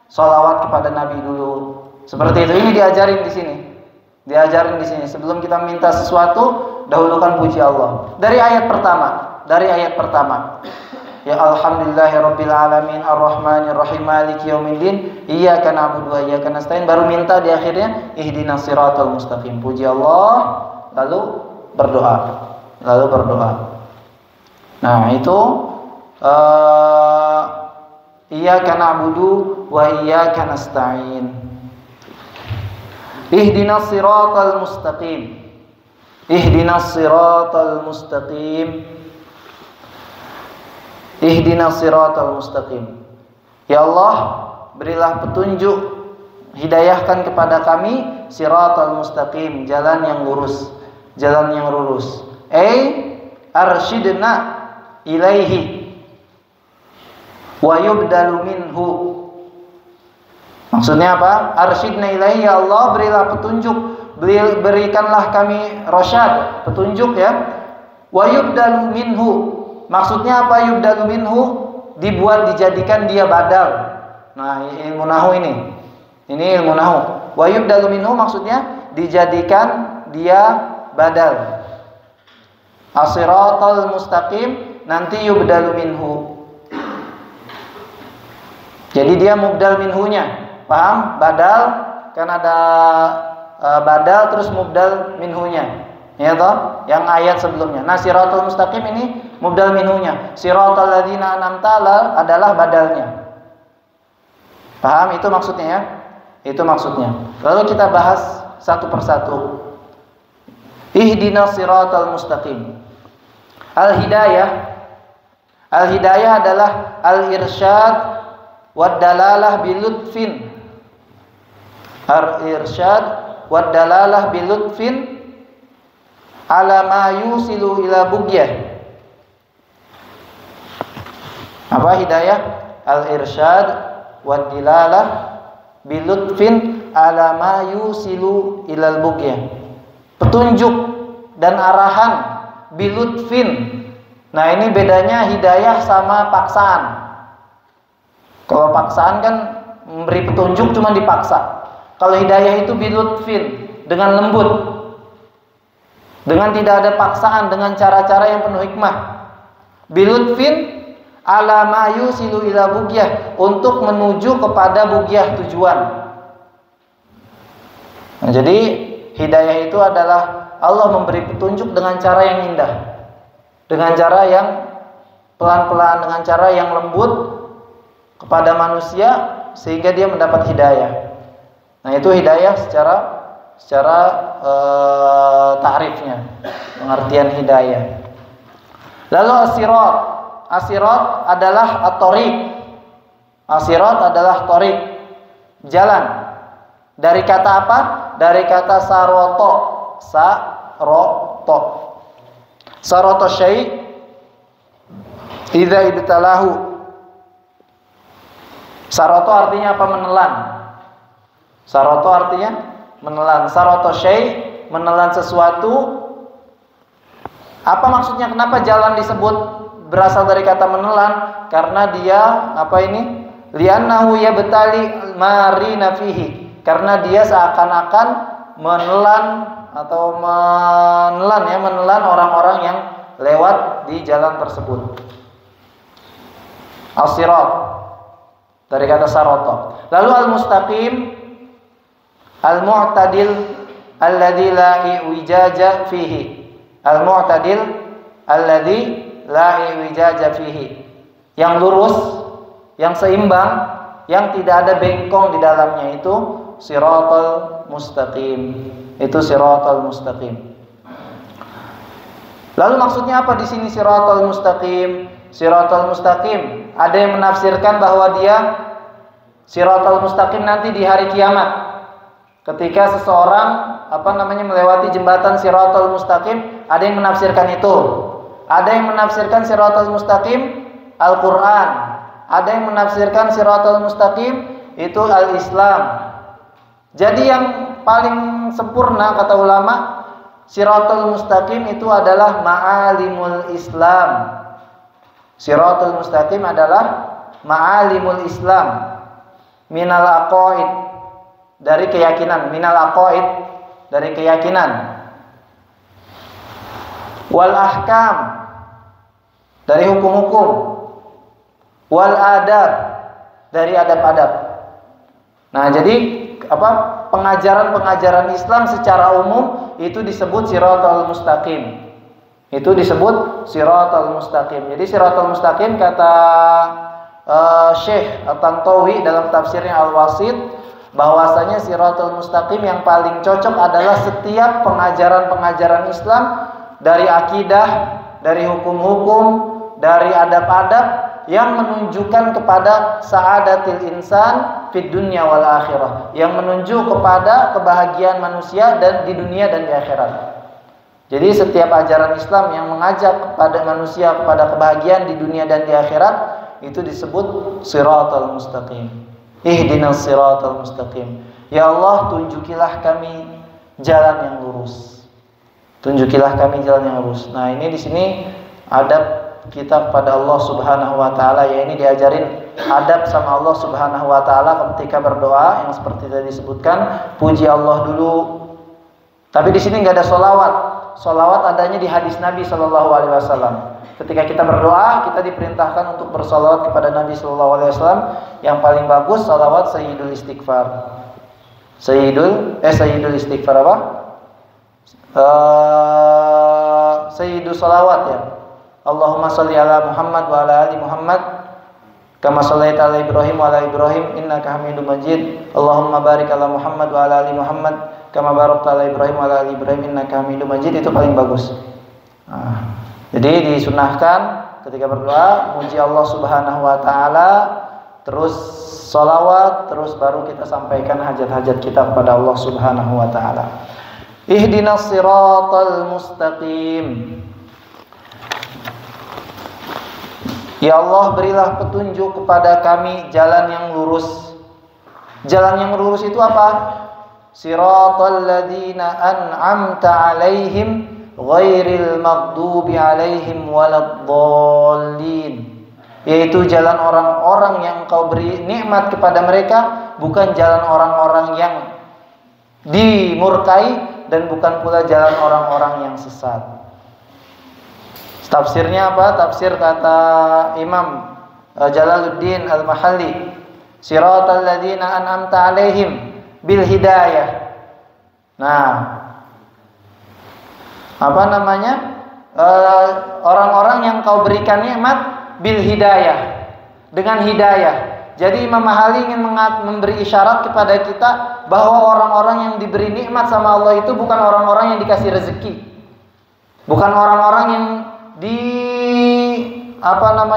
sholawat kepada Nabi dulu. Seperti itu. Ini diajarin di sini. Diajarin di sini. Sebelum kita minta sesuatu, dahulukan puji Allah. Dari ayat pertama. Ya alhamdulillahirabbil alamin arrahmanir rahim maliki yaumiddin iyyaka na'budu wa iyyaka nasta'in. Baru minta di akhirnya ihdinas siratal mustaqim. Puji Allah lalu berdoa. Nah, itu iyyaka na'budu wa iyyaka nasta'in. Ihdinas siratal mustaqim. Ihdinas siratal mustaqim. Ihdinas siratal mustaqim. Ya Allah, berilah petunjuk, hidayahkan kepada kami siratal mustaqim, jalan yang lurus, jalan yang lurus. Arsyidna ilaihi wa yubdalu minhu. Maksudnya apa? Arsyidna ilaihi, ya Allah, berilah petunjuk, berikanlah kami rasyad, petunjuk ya. Wa yubdalu minhu. Maksudnya apa yubdalu minhu? Dibuat, dijadikan dia badal. Nah, ilmu nahu ini. Ini ilmu nahu. Wa yubdalu minhu maksudnya dijadikan dia badal. As-siratal mustaqim nanti yubdalu minhu. Jadi dia mubdal minhunya. Paham? Badal kan ada badal terus mubdal minhunya. Ya toh? Yang ayat sebelumnya. Nah, siratal mustaqim ini mubdal minhunya. Siratal ladzina an'amta adalah badalnya. Paham itu maksudnya ya? Itu maksudnya. Lalu kita bahas satu persatu. Ihdinas siratal mustaqim. Al-hidayah. Al-hidayah adalah al-irsyad wad dalalah bilutfin. Al-irsyad wad dalalah bilutfin ala ma yusilu ila bugyah. Apa hidayah? Al-irsyad wad dilalah bilutfin ala ma yusilu ilal bugyah. Petunjuk dan arahan bilutfin. Nah, ini bedanya hidayah sama paksaan. Kalau paksaan kan memberi petunjuk cuma dipaksa. Kalau hidayah itu bilutfin, dengan lembut, dengan tidak ada paksaan, dengan cara-cara yang penuh hikmah. Bilutfin ala ma yusilu ila bugyah, untuk menuju kepada bugyah tujuan. Nah, jadi hidayah itu adalah Allah memberi petunjuk dengan cara yang indah, dengan cara yang pelan-pelan, dengan cara yang lembut kepada manusia sehingga dia mendapat hidayah. Nah, itu hidayah secara ta'rifnya, pengertian hidayah. Lalu as-sirat. As-sirat adalah at-thariq. As-sirat adalah thariq, jalan. Dari kata apa? Dari kata saroto. Saroto. Saroto syai' idza ibtalahu. Saroto artinya apa? Menelan. Saroto artinya menelan. Saroto syai, menelan sesuatu. Apa maksudnya? Kenapa jalan disebut berasal dari kata menelan? Karena dia li'annahu yabtali marina fihi. Karena dia seakan-akan menelan atau menelan orang-orang yang lewat di jalan tersebut. As-sirat dari kata saroto. Lalu al-mustaqim, al-mu'tadil alladzi la iwijaja fihi. Al-mu'tadil alladzi la iwijaja fihi. Yang lurus, yang seimbang, yang tidak ada bengkong di dalamnya, itu siratal mustaqim. Itu siratal mustaqim. Lalu maksudnya apa di sini siratal mustaqim? Siratal mustaqim, ada yang menafsirkan bahwa dia siratal mustaqim nanti di hari kiamat. Ketika seseorang melewati jembatan siratal mustaqim, ada yang menafsirkan itu. Ada yang menafsirkan siratal mustaqim Al-Qur'an. Ada yang menafsirkan siratal mustaqim itu al-Islam. Jadi yang paling sempurna kata ulama, siratal mustaqim itu adalah ma'alimul Islam. Siratal mustaqim adalah ma'alimul Islam. Minal aqaid, dari keyakinan. Minal aqaid, dari keyakinan. Wal ahkam, dari hukum-hukum. Wal adab, dari adab-adab. Nah, jadi pengajaran-pengajaran Islam secara umum itu disebut siratal mustaqim. Itu disebut siratal mustaqim. Jadi siratal mustaqim kata Syekh At-Tantawi dalam tafsirnya Al-Wasit, bahwasanya siratal mustaqim yang paling cocok adalah setiap pengajaran-pengajaran Islam, dari akidah, dari hukum-hukum, dari adab-adab yang menunjukkan kepada sa'adatil insan fid dunya wal akhirah, yang menunjuk kepada kebahagiaan manusia dan di dunia dan di akhirat. Jadi setiap ajaran Islam yang mengajak kepada manusia kepada kebahagiaan di dunia dan di akhirat itu disebut siratal mustaqim. Ihdinas siratal mustaqim. Ya Allah, tunjukilah kami jalan yang lurus. Tunjukilah kami jalan yang lurus. Nah, ini di sini adab kita kepada Allah Subhanahu wa taala, ya, ini diajarin adab sama Allah Subhanahu wa taala ketika berdoa yang seperti tadi disebutkan, puji Allah dulu. Tapi di sini enggak ada sholawat. Sholawat adanya di hadis Nabi Shallallahu Alaihi Wasallam. Ketika kita berdoa, kita diperintahkan untuk bersolawat kepada Nabi Shallallahu Alaihi Wasallam. Yang paling bagus sholawat sayyidul istighfar. Sayyidul istighfar apa? Sayyidul sholawat, ya. Allahumma sholli ala Muhammad wa ala ali Muhammad kama shallaita ala Ibrahim wa ala Ibrahim innaka Hamidum Majid. Allahumma barik ala Muhammad wa ala ali Muhammad kama barakta ala Ibrahim wa ala ali Ibrahim innaka Hamidum Majid. Itu paling bagus. Jadi disunahkan ketika berdoa muji Allah Subhanahu wa taala, terus sholawat, terus baru kita sampaikan hajat-hajat kita kepada Allah Subhanahu wa taala. Ihdinas siratal mustaqim. Ya Allah, berilah petunjuk kepada kami jalan yang lurus. Jalan yang lurus itu apa? Siratal ladzina an'amta 'alaihim ghairil maghdubi 'alaihim waladdallin. Yaitu jalan orang-orang yang Engkau beri nikmat kepada mereka, bukan jalan orang-orang yang dimurkai dan bukan pula jalan orang-orang yang sesat. Tafsirnya apa? Tafsir kata Imam Jalaluddin Al-Mahalli, siratal ladzina an'amta 'alaihim bil hidayah. Nah, orang-orang yang Kau berikan nikmat bil hidayah, dengan hidayah. Jadi Imam Mahalli ingin memberi isyarat kepada kita bahwa orang-orang yang diberi nikmat sama Allah itu bukan orang-orang yang dikasih rezeki, bukan orang-orang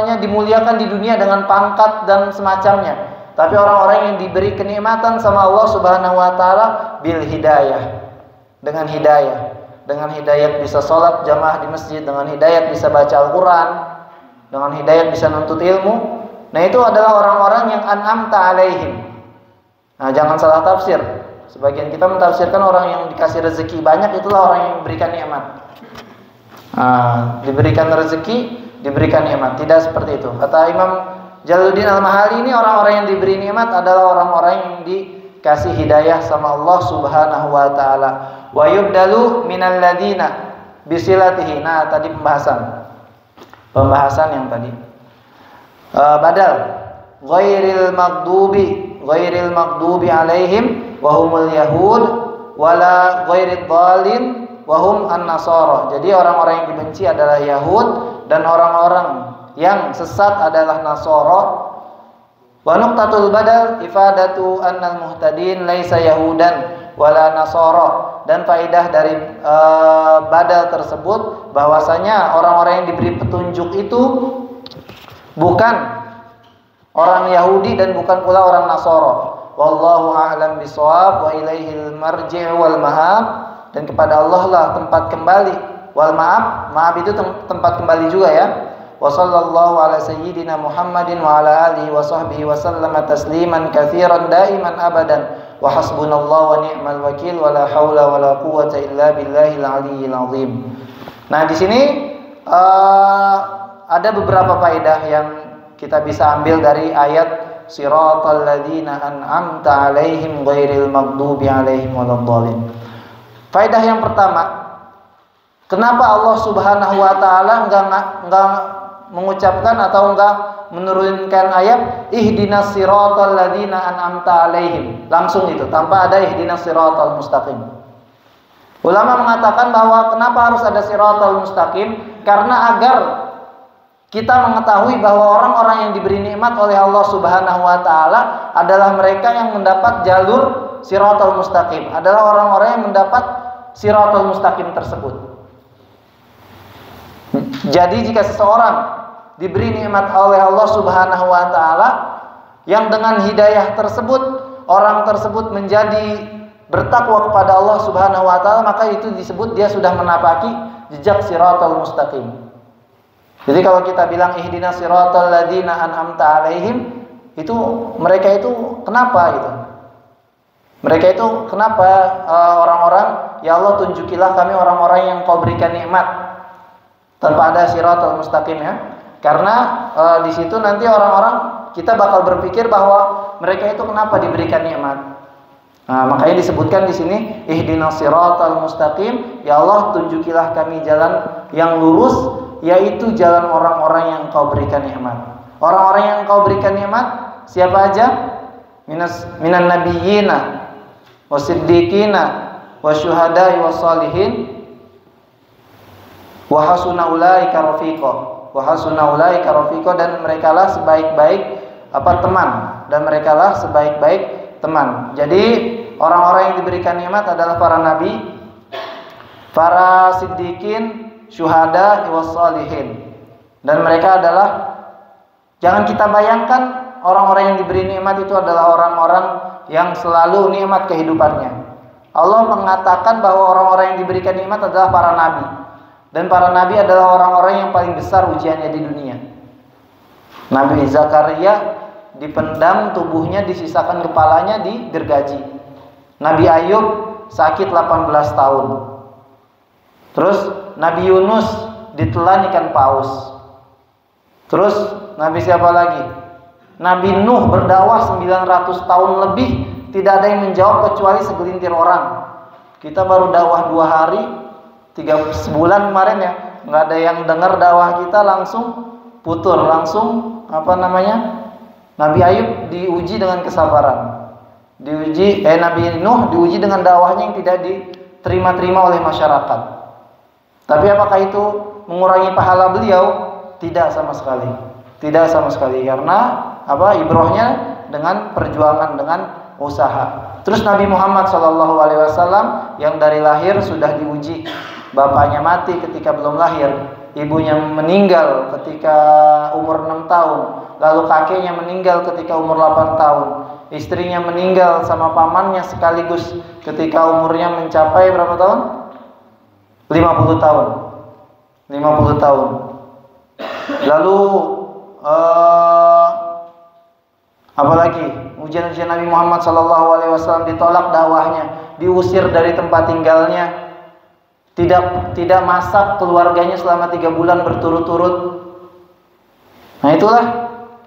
yang dimuliakan di dunia dengan pangkat dan semacamnya, tapi orang-orang yang diberi kenikmatan sama Allah Subhanahu wa taala bil hidayah, dengan hidayat bisa sholat jamaah di masjid, dengan hidayat bisa baca Al-Quran, dengan hidayat bisa nuntut ilmu. Nah, itu adalah orang-orang yang an'amta alaihim. Nah, jangan salah tafsir. Sebagian kita mentafsirkan orang yang dikasih rezeki banyak itulah orang yang diberikan nikmat. Diberikan rezeki, diberikan nikmat. Tidak seperti itu. Kata Imam Jalaluddin Al-Mahali, ini orang-orang yang diberi nikmat adalah orang-orang yang dikasih hidayah sama Allah Subhanahu wa taala. Wa yubdalu minal ladina bisilatihi. Nah, tadi pembahasan yang tadi. Badal ghairil maghdubi alaihim wa humul yahud wala ghairid dhalin wa hum an-nasara. Jadi orang-orang yang dibenci adalah Yahud dan orang-orang yang sesat adalah Nasara. Wa nuqtatul badal ifadatu annal muhtadin laisa yahudan wala nasara. Dan faedah dari badal tersebut bahwasanya orang-orang yang diberi petunjuk itu bukan orang Yahudi dan bukan pula orang Nasara. Wallahu a'lam bishawab wa ilaihil marji' wal ma'ab. Dan kepada Allah lah tempat kembali. Wal ma'ab itu tempat kembali juga ya. Wa sallallahu ala sayyidina Muhammadin wa ala alihi wa sahbihi wa sallama tasliman katsiran daiman abadan. Wa hasbunallahu wa ni'mal wakil wa la haula wa la quwwata illa billahil aliyyil azim. Nah, di sini ada beberapa faedah yang kita bisa ambil dari ayat siratal ladzina an'amta 'alaihim ghairil maghdubi 'alaihim waladdallin. Faedah yang pertama, kenapa Allah Subhanahu wa taala enggak mengucapkan atau enggak menurunkan ayat ihdinas siratal ladzina an'amta 'alaihim langsung itu tanpa ada ihdinas siratal mustaqim. Ulama mengatakan bahwa kenapa harus ada siratal mustaqim? Karena agar kita mengetahui bahwa orang-orang yang diberi nikmat oleh Allah Subhanahu wa taala adalah mereka yang mendapat jalur siratal mustaqim, adalah orang-orang yang mendapat siratal mustaqim tersebut. Jadi jika seseorang diberi nikmat oleh Allah Subhanahu wa taala yang dengan hidayah tersebut orang tersebut menjadi bertakwa kepada Allah Subhanahu wa taala, maka itu disebut dia sudah menapaki jejak siratal mustaqim. Jadi kalau kita bilang ihdinas siratal ladzina an'amta 'alaihim, itu mereka itu kenapa gitu? Mereka itu kenapa orang-orang ya Allah tunjukilah kami orang-orang yang Kau berikan nikmat tanpa ada siratal mustaqim ya. Karena di situ nanti orang-orang kita bakal berpikir bahwa mereka itu kenapa diberikan nikmat. Nah, makanya disebutkan di sini ihdinas siratal mustaqim, ya Allah tunjukilah kami jalan yang lurus, yaitu jalan orang-orang yang Kau berikan nikmat. Orang-orang yang Kau berikan nikmat siapa aja? Minan nabiyyina wasiddiqina wasyuhada'i wassalihin wa hasuna ulaika rafiqa. Wa hasuna ulaika rafiqa, dan merekalah sebaik-baik teman, dan merekalah sebaik-baik teman. Jadi orang-orang yang diberikan nikmat adalah para nabi, para siddiqin, syuhada, wassalihin. Dan mereka adalah, jangan kita bayangkan orang-orang yang diberi nikmat itu adalah orang-orang yang selalu nikmat kehidupannya. Allah mengatakan bahwa orang-orang yang diberikan nikmat adalah para nabi. Dan para nabi adalah orang-orang yang paling besar ujiannya di dunia. Nabi Zakaria dipendam tubuhnya, disisakan kepalanya di gergaji. Nabi Ayub sakit 18 tahun. Terus Nabi Yunus ditelan ikan paus. Terus Nabi siapa lagi? Nabi Nuh berdakwah 900 tahun lebih, tidak ada yang menjawab kecuali segelintir orang. Kita baru dakwah 2 hari, 3 sebulan kemarin ya, nggak ada yang dengar dakwah kita, langsung putur, langsung Nabi Ayub diuji dengan kesabaran, Nabi Nuh diuji dengan dakwahnya yang tidak diterima-terima oleh masyarakat. Tapi apakah itu mengurangi pahala beliau? Tidak sama sekali, tidak sama sekali, karena ibrohnya dengan perjuangan, dengan usaha. Terus Nabi Muhammad SAW yang dari lahir sudah diuji. Bapaknya mati ketika belum lahir, ibunya meninggal ketika umur 6 tahun, lalu kakeknya meninggal ketika umur 8 tahun, istrinya meninggal sama pamannya sekaligus ketika umurnya mencapai berapa tahun? 50 tahun. 50 tahun. Lalu apalagi Ujian-ujian Nabi Muhammad SAW ditolak dakwahnya, diusir dari tempat tinggalnya, tidak masak keluarganya selama 3 bulan berturut-turut. Nah itulah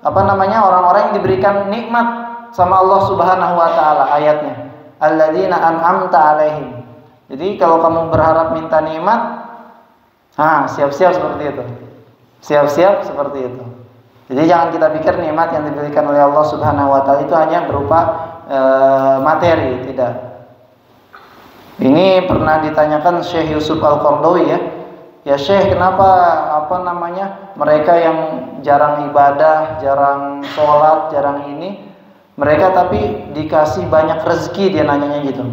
orang-orang yang diberikan nikmat sama Allah Subhanahu wa taala, ayatnya. Alladzina an'amta alaihim. Jadi kalau kamu berharap minta nikmat, siap-siap seperti itu. Siap-siap seperti itu. Jadi jangan kita pikir nikmat yang diberikan oleh Allah Subhanahu wa taala itu hanya berupa materi, tidak. Ini pernah ditanyakan Syekh Yusuf Al-Qaradawi ya. Ya Syekh, kenapa mereka yang jarang ibadah, jarang sholat, jarang ini, mereka tapi dikasih banyak rezeki, dia nanyanya gitu.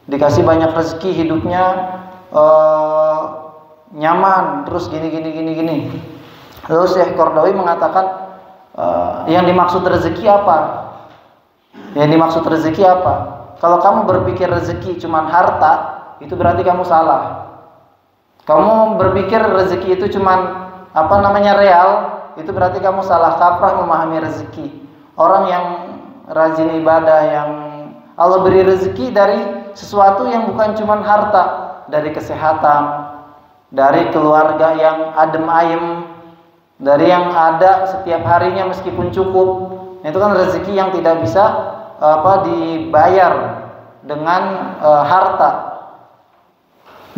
Dikasih banyak rezeki, hidupnya nyaman, terus gini. Lalu Syekh Qaradawi mengatakan, yang dimaksud rezeki apa? Yang dimaksud rezeki apa? Kalau kamu berpikir rezeki cuma harta, itu berarti kamu salah. Kamu berpikir rezeki itu cuma real, itu berarti kamu salah kaprah memahami rezeki. Orang yang rajin ibadah, yang Allah beri rezeki dari sesuatu yang bukan cuma harta, dari kesehatan, dari keluarga yang adem ayem, dari yang ada setiap harinya meskipun cukup. Itu kan rezeki yang tidak bisa dibayar dengan harta.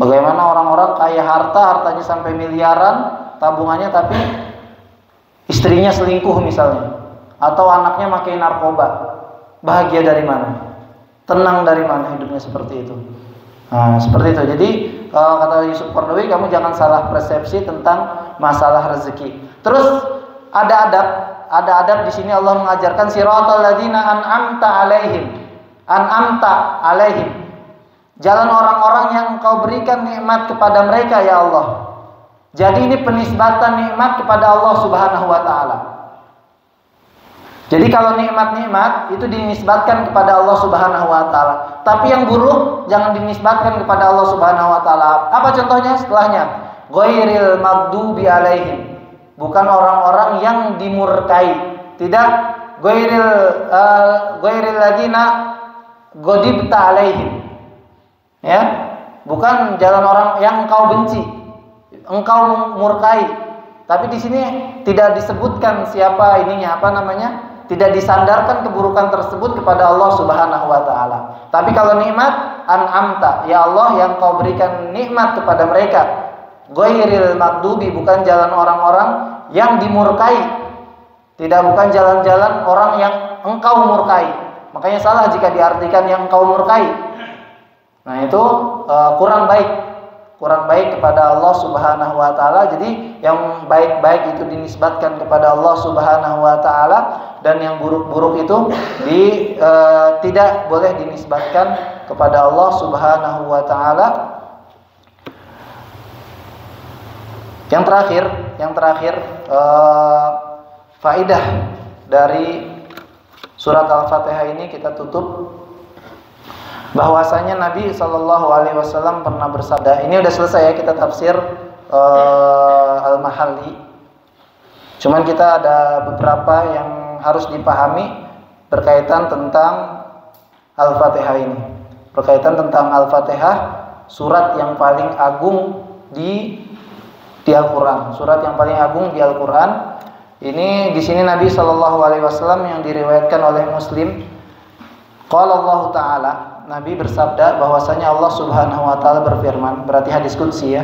Bagaimana orang-orang kaya hartanya sampai miliaran tabungannya, tapi istrinya selingkuh misalnya, atau anaknya pakai narkoba. Bahagia dari mana? Tenang dari mana hidupnya seperti itu? Nah, seperti itu. Jadi kata Yusuf Qaradawi, kamu jangan salah persepsi tentang masalah rezeki. Terus ada adab di sini. Allah mengajarkan siratal ladzina an'amta alaihim. Jalan orang-orang yang Engkau berikan nikmat kepada mereka ya Allah. Jadi ini penisbatan nikmat kepada Allah Subhanahu wa taala. Jadi kalau nikmat-nikmat itu dinisbatkan kepada Allah Subhanahu wa taala. Tapi yang buruk jangan dinisbatkan kepada Allah Subhanahu wa taala. Apa contohnya setelahnya? Ghairil maghdubi alaihim. Bukan orang-orang yang dimurkai. Tidak ghairil ladzina ghadibta alaihim. Ya, bukan jalan orang yang engkau benci, engkau murkai. Tapi di sini tidak disebutkan siapa ininya, tidak disandarkan keburukan tersebut kepada Allah Subhanahu wa taala. Tapi kalau nikmat, an'amta, ya Allah yang Kau berikan nikmat kepada mereka. Ghairil maghdubi, bukan jalan orang-orang yang dimurkai. Tidak, bukan jalan-jalan orang yang engkau murkai. Makanya salah jika diartikan yang engkau murkai. Nah itu kurang baik kepada Allah Subhanahu wa taala. Jadi yang baik-baik itu dinisbatkan kepada Allah Subhanahu wa taala, dan yang buruk-buruk itu tidak boleh dinisbatkan kepada Allah Subhanahu wa taala. Yang terakhir faidah dari surat Al-Fatihah ini kita tutup, bahwasanya Nabi SAW pernah bersabda. Ini udah selesai ya, kita tafsir Al-Mahalli. Cuman kita ada beberapa yang harus dipahami berkaitan tentang Al-Fatihah ini. Berkaitan tentang Al-Fatihah, surat yang paling agung di Al-Quran. Surat yang paling agung di Al-Quran. Ini di sini Nabi SAW yang diriwayatkan oleh Muslim. Qala Allah Ta'ala, Nabi bersabda bahwasanya Allah Subhanahu wa taala berfirman, berarti hadis qudsi ya.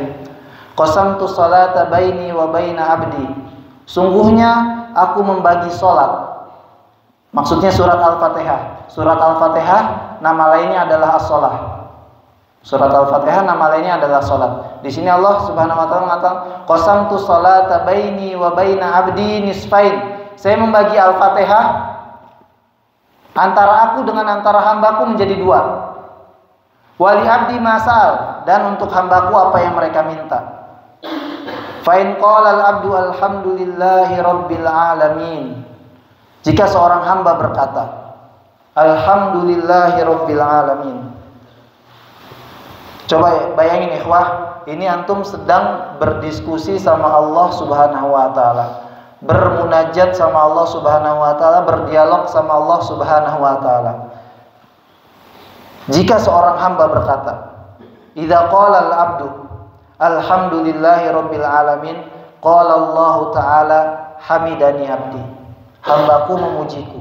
Qasamtu salata baini wa baina abdi. Sungguhnya aku membagi salat. Maksudnya surat Al-Fatihah. Surat Al-Fatihah nama lainnya adalah as-shalah. Surat Al-Fatihah nama lainnya adalah salat. Di sini Allah Subhanahu wa taala mengatakan, qasamtu salata baini wa baina abdi nisfain. Saya membagi Al-Fatihah antara aku dengan antara hambaku menjadi 2. Wali abdi masal, dan untuk hambaku apa yang mereka minta. Fa in qala al abdu alhamdulillahi rabbil alamin. Jika seorang hamba berkata alhamdulillahi rabbil alamin. Coba bayangin ikhwah, ini antum sedang berdiskusi sama Allah Subhanahu wa taala. bermunajat sama Allah Subhanahu wa taala, berdialog sama Allah Subhanahu wa taala. Jika seorang hamba berkata, "Idza qala al-'abdu alhamdulillahi rabbil alamin, qala Allah taala hamidani 'abdi." Hambaku memujiku.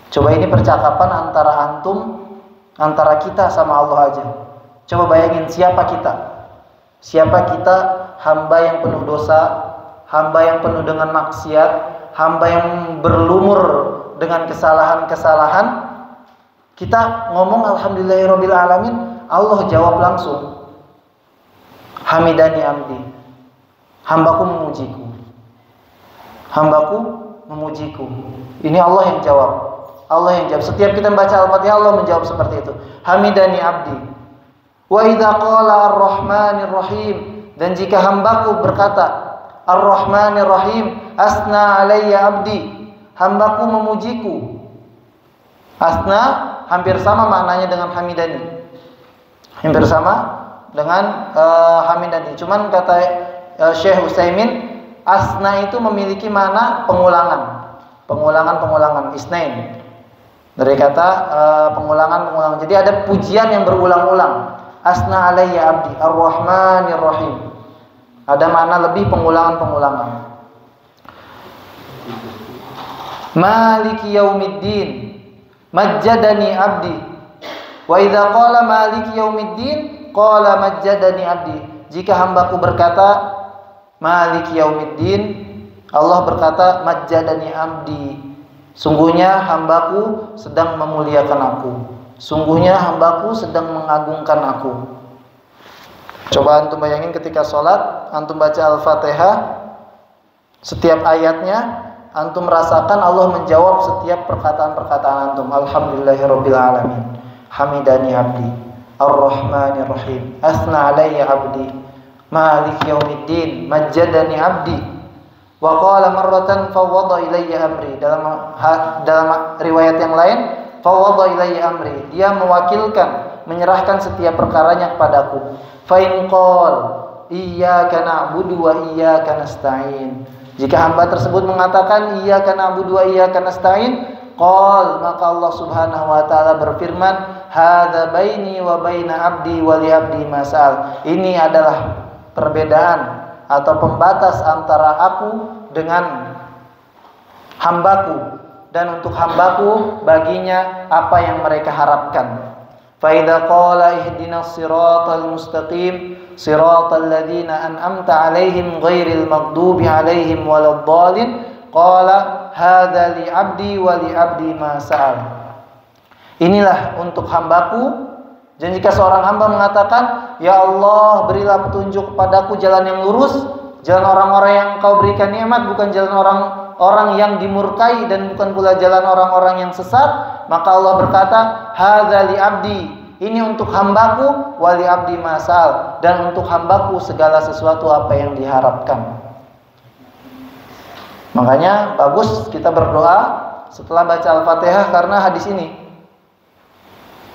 Coba ini percakapan antara antum, antara kita sama Allah aja. Coba bayangin siapa kita? Siapa kita, hamba yang penuh dosa, hamba yang penuh dengan maksiat, hamba yang berlumur dengan kesalahan-kesalahan. Kita ngomong alhamdulillahirabbil alamin, Allah jawab langsung, hamidani abdi. Hambaku memujiku. Hambaku memujiku. Ini Allah yang jawab. Allah yang jawab. Setiap kita membaca Al-Fatihah, Allah menjawab seperti itu. Hamidani abdi. Wa idza qala ar-rahmanir rahim, dan jika hambaku berkata Ar-Rahmanir Rahim, asna alayya abdi, hambaku memujiku. Asna hampir sama maknanya dengan hamidani. Hampir sama dengan hamidani. Cuman kata Syekh Utsaimin, asna itu memiliki makna pengulangan. Pengulangan, isnain. Dari kata pengulangan. Jadi ada pujian yang berulang-ulang. Asna alayya abdi, Ar-Rahmanir Rahim. Ada makna lebih pengulangan. Maliki yaumiddin, majjadani abdi. Wa idza qala maliki yaumiddin, qala majjadani abdi. Jika hambaku berkata maliki yaumiddin, Allah berkata majjadani abdi. Sungguhnya hambaku sedang memuliakan aku. Sungguhnya hambaku sedang mengagungkan aku. Coba antum bayangin ketika sholat, antum baca Al-Fatihah, setiap ayatnya antum merasakan Allah menjawab setiap perkataan-perkataan antum. Alhamdulillahirabbil alamin, hamidani abdi, Ar-Rahmanir Rahim, asna alayya abdi, maliki yaumiddin, majjadani abdi. Wa qala marratan fawwada ilayya amri. Dalam riwayat yang lain, fawwada ilayya amri, dia mewakilkan, menyerahkan setiap perkaranya kepadaku. Fa in qala iyyaka na'budu wa iyyaka nasta'in. Jika hamba tersebut mengatakan iyyaka na'budu wa iyyaka nasta'in, qal, maka Allah Subhanahu wa taala berfirman, hadza baini wa baina abdi wa li abdi masal. Ini adalah perbedaan atau pembatas antara aku dengan hambaku, dan untuk hambaku baginya apa yang mereka harapkan. Fa idza qala ihdinas siratal mustaqim siratal ladzina an'amta 'alaihim ghairil maghdubi 'alaihim waladdallin, qala hadza li 'abdi wa li 'abdi ma sa'al. Inilah untuk hambaku. Dan jika seorang hamba mengatakan, ya Allah berilah petunjuk kepadaku jalan yang lurus, jalan orang-orang yang Engkau berikan nikmat, bukan jalan orang yang dimurkai, dan bukan pula jalan orang-orang yang sesat, maka Allah berkata, hadza li abdi, ini untuk hambaku, wa li abdi masal, dan untuk hambaku segala sesuatu apa yang diharapkan. Makanya bagus kita berdoa setelah baca Al-Fatihah karena hadis ini.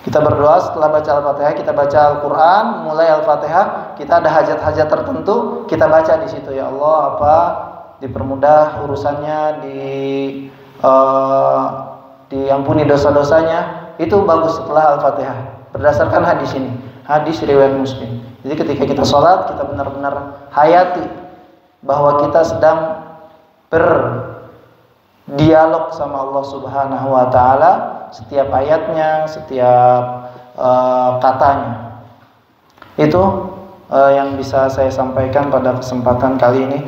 Kita berdoa setelah baca Al-Fatihah, kita baca Al-Quran, mulai Al-Fatihah, kita ada hajat-hajat tertentu, kita baca di situ, ya Allah apa dipermudah urusannya, diampuni dosa-dosanya. Itu bagus setelah Al-Fatihah berdasarkan hadis ini, hadis riwayat Muslim. Jadi ketika kita sholat, kita benar-benar hayati bahwa kita sedang berdialog sama Allah Subhanahu wa taala, setiap ayatnya, setiap katanya. Itu yang bisa saya sampaikan pada kesempatan kali ini.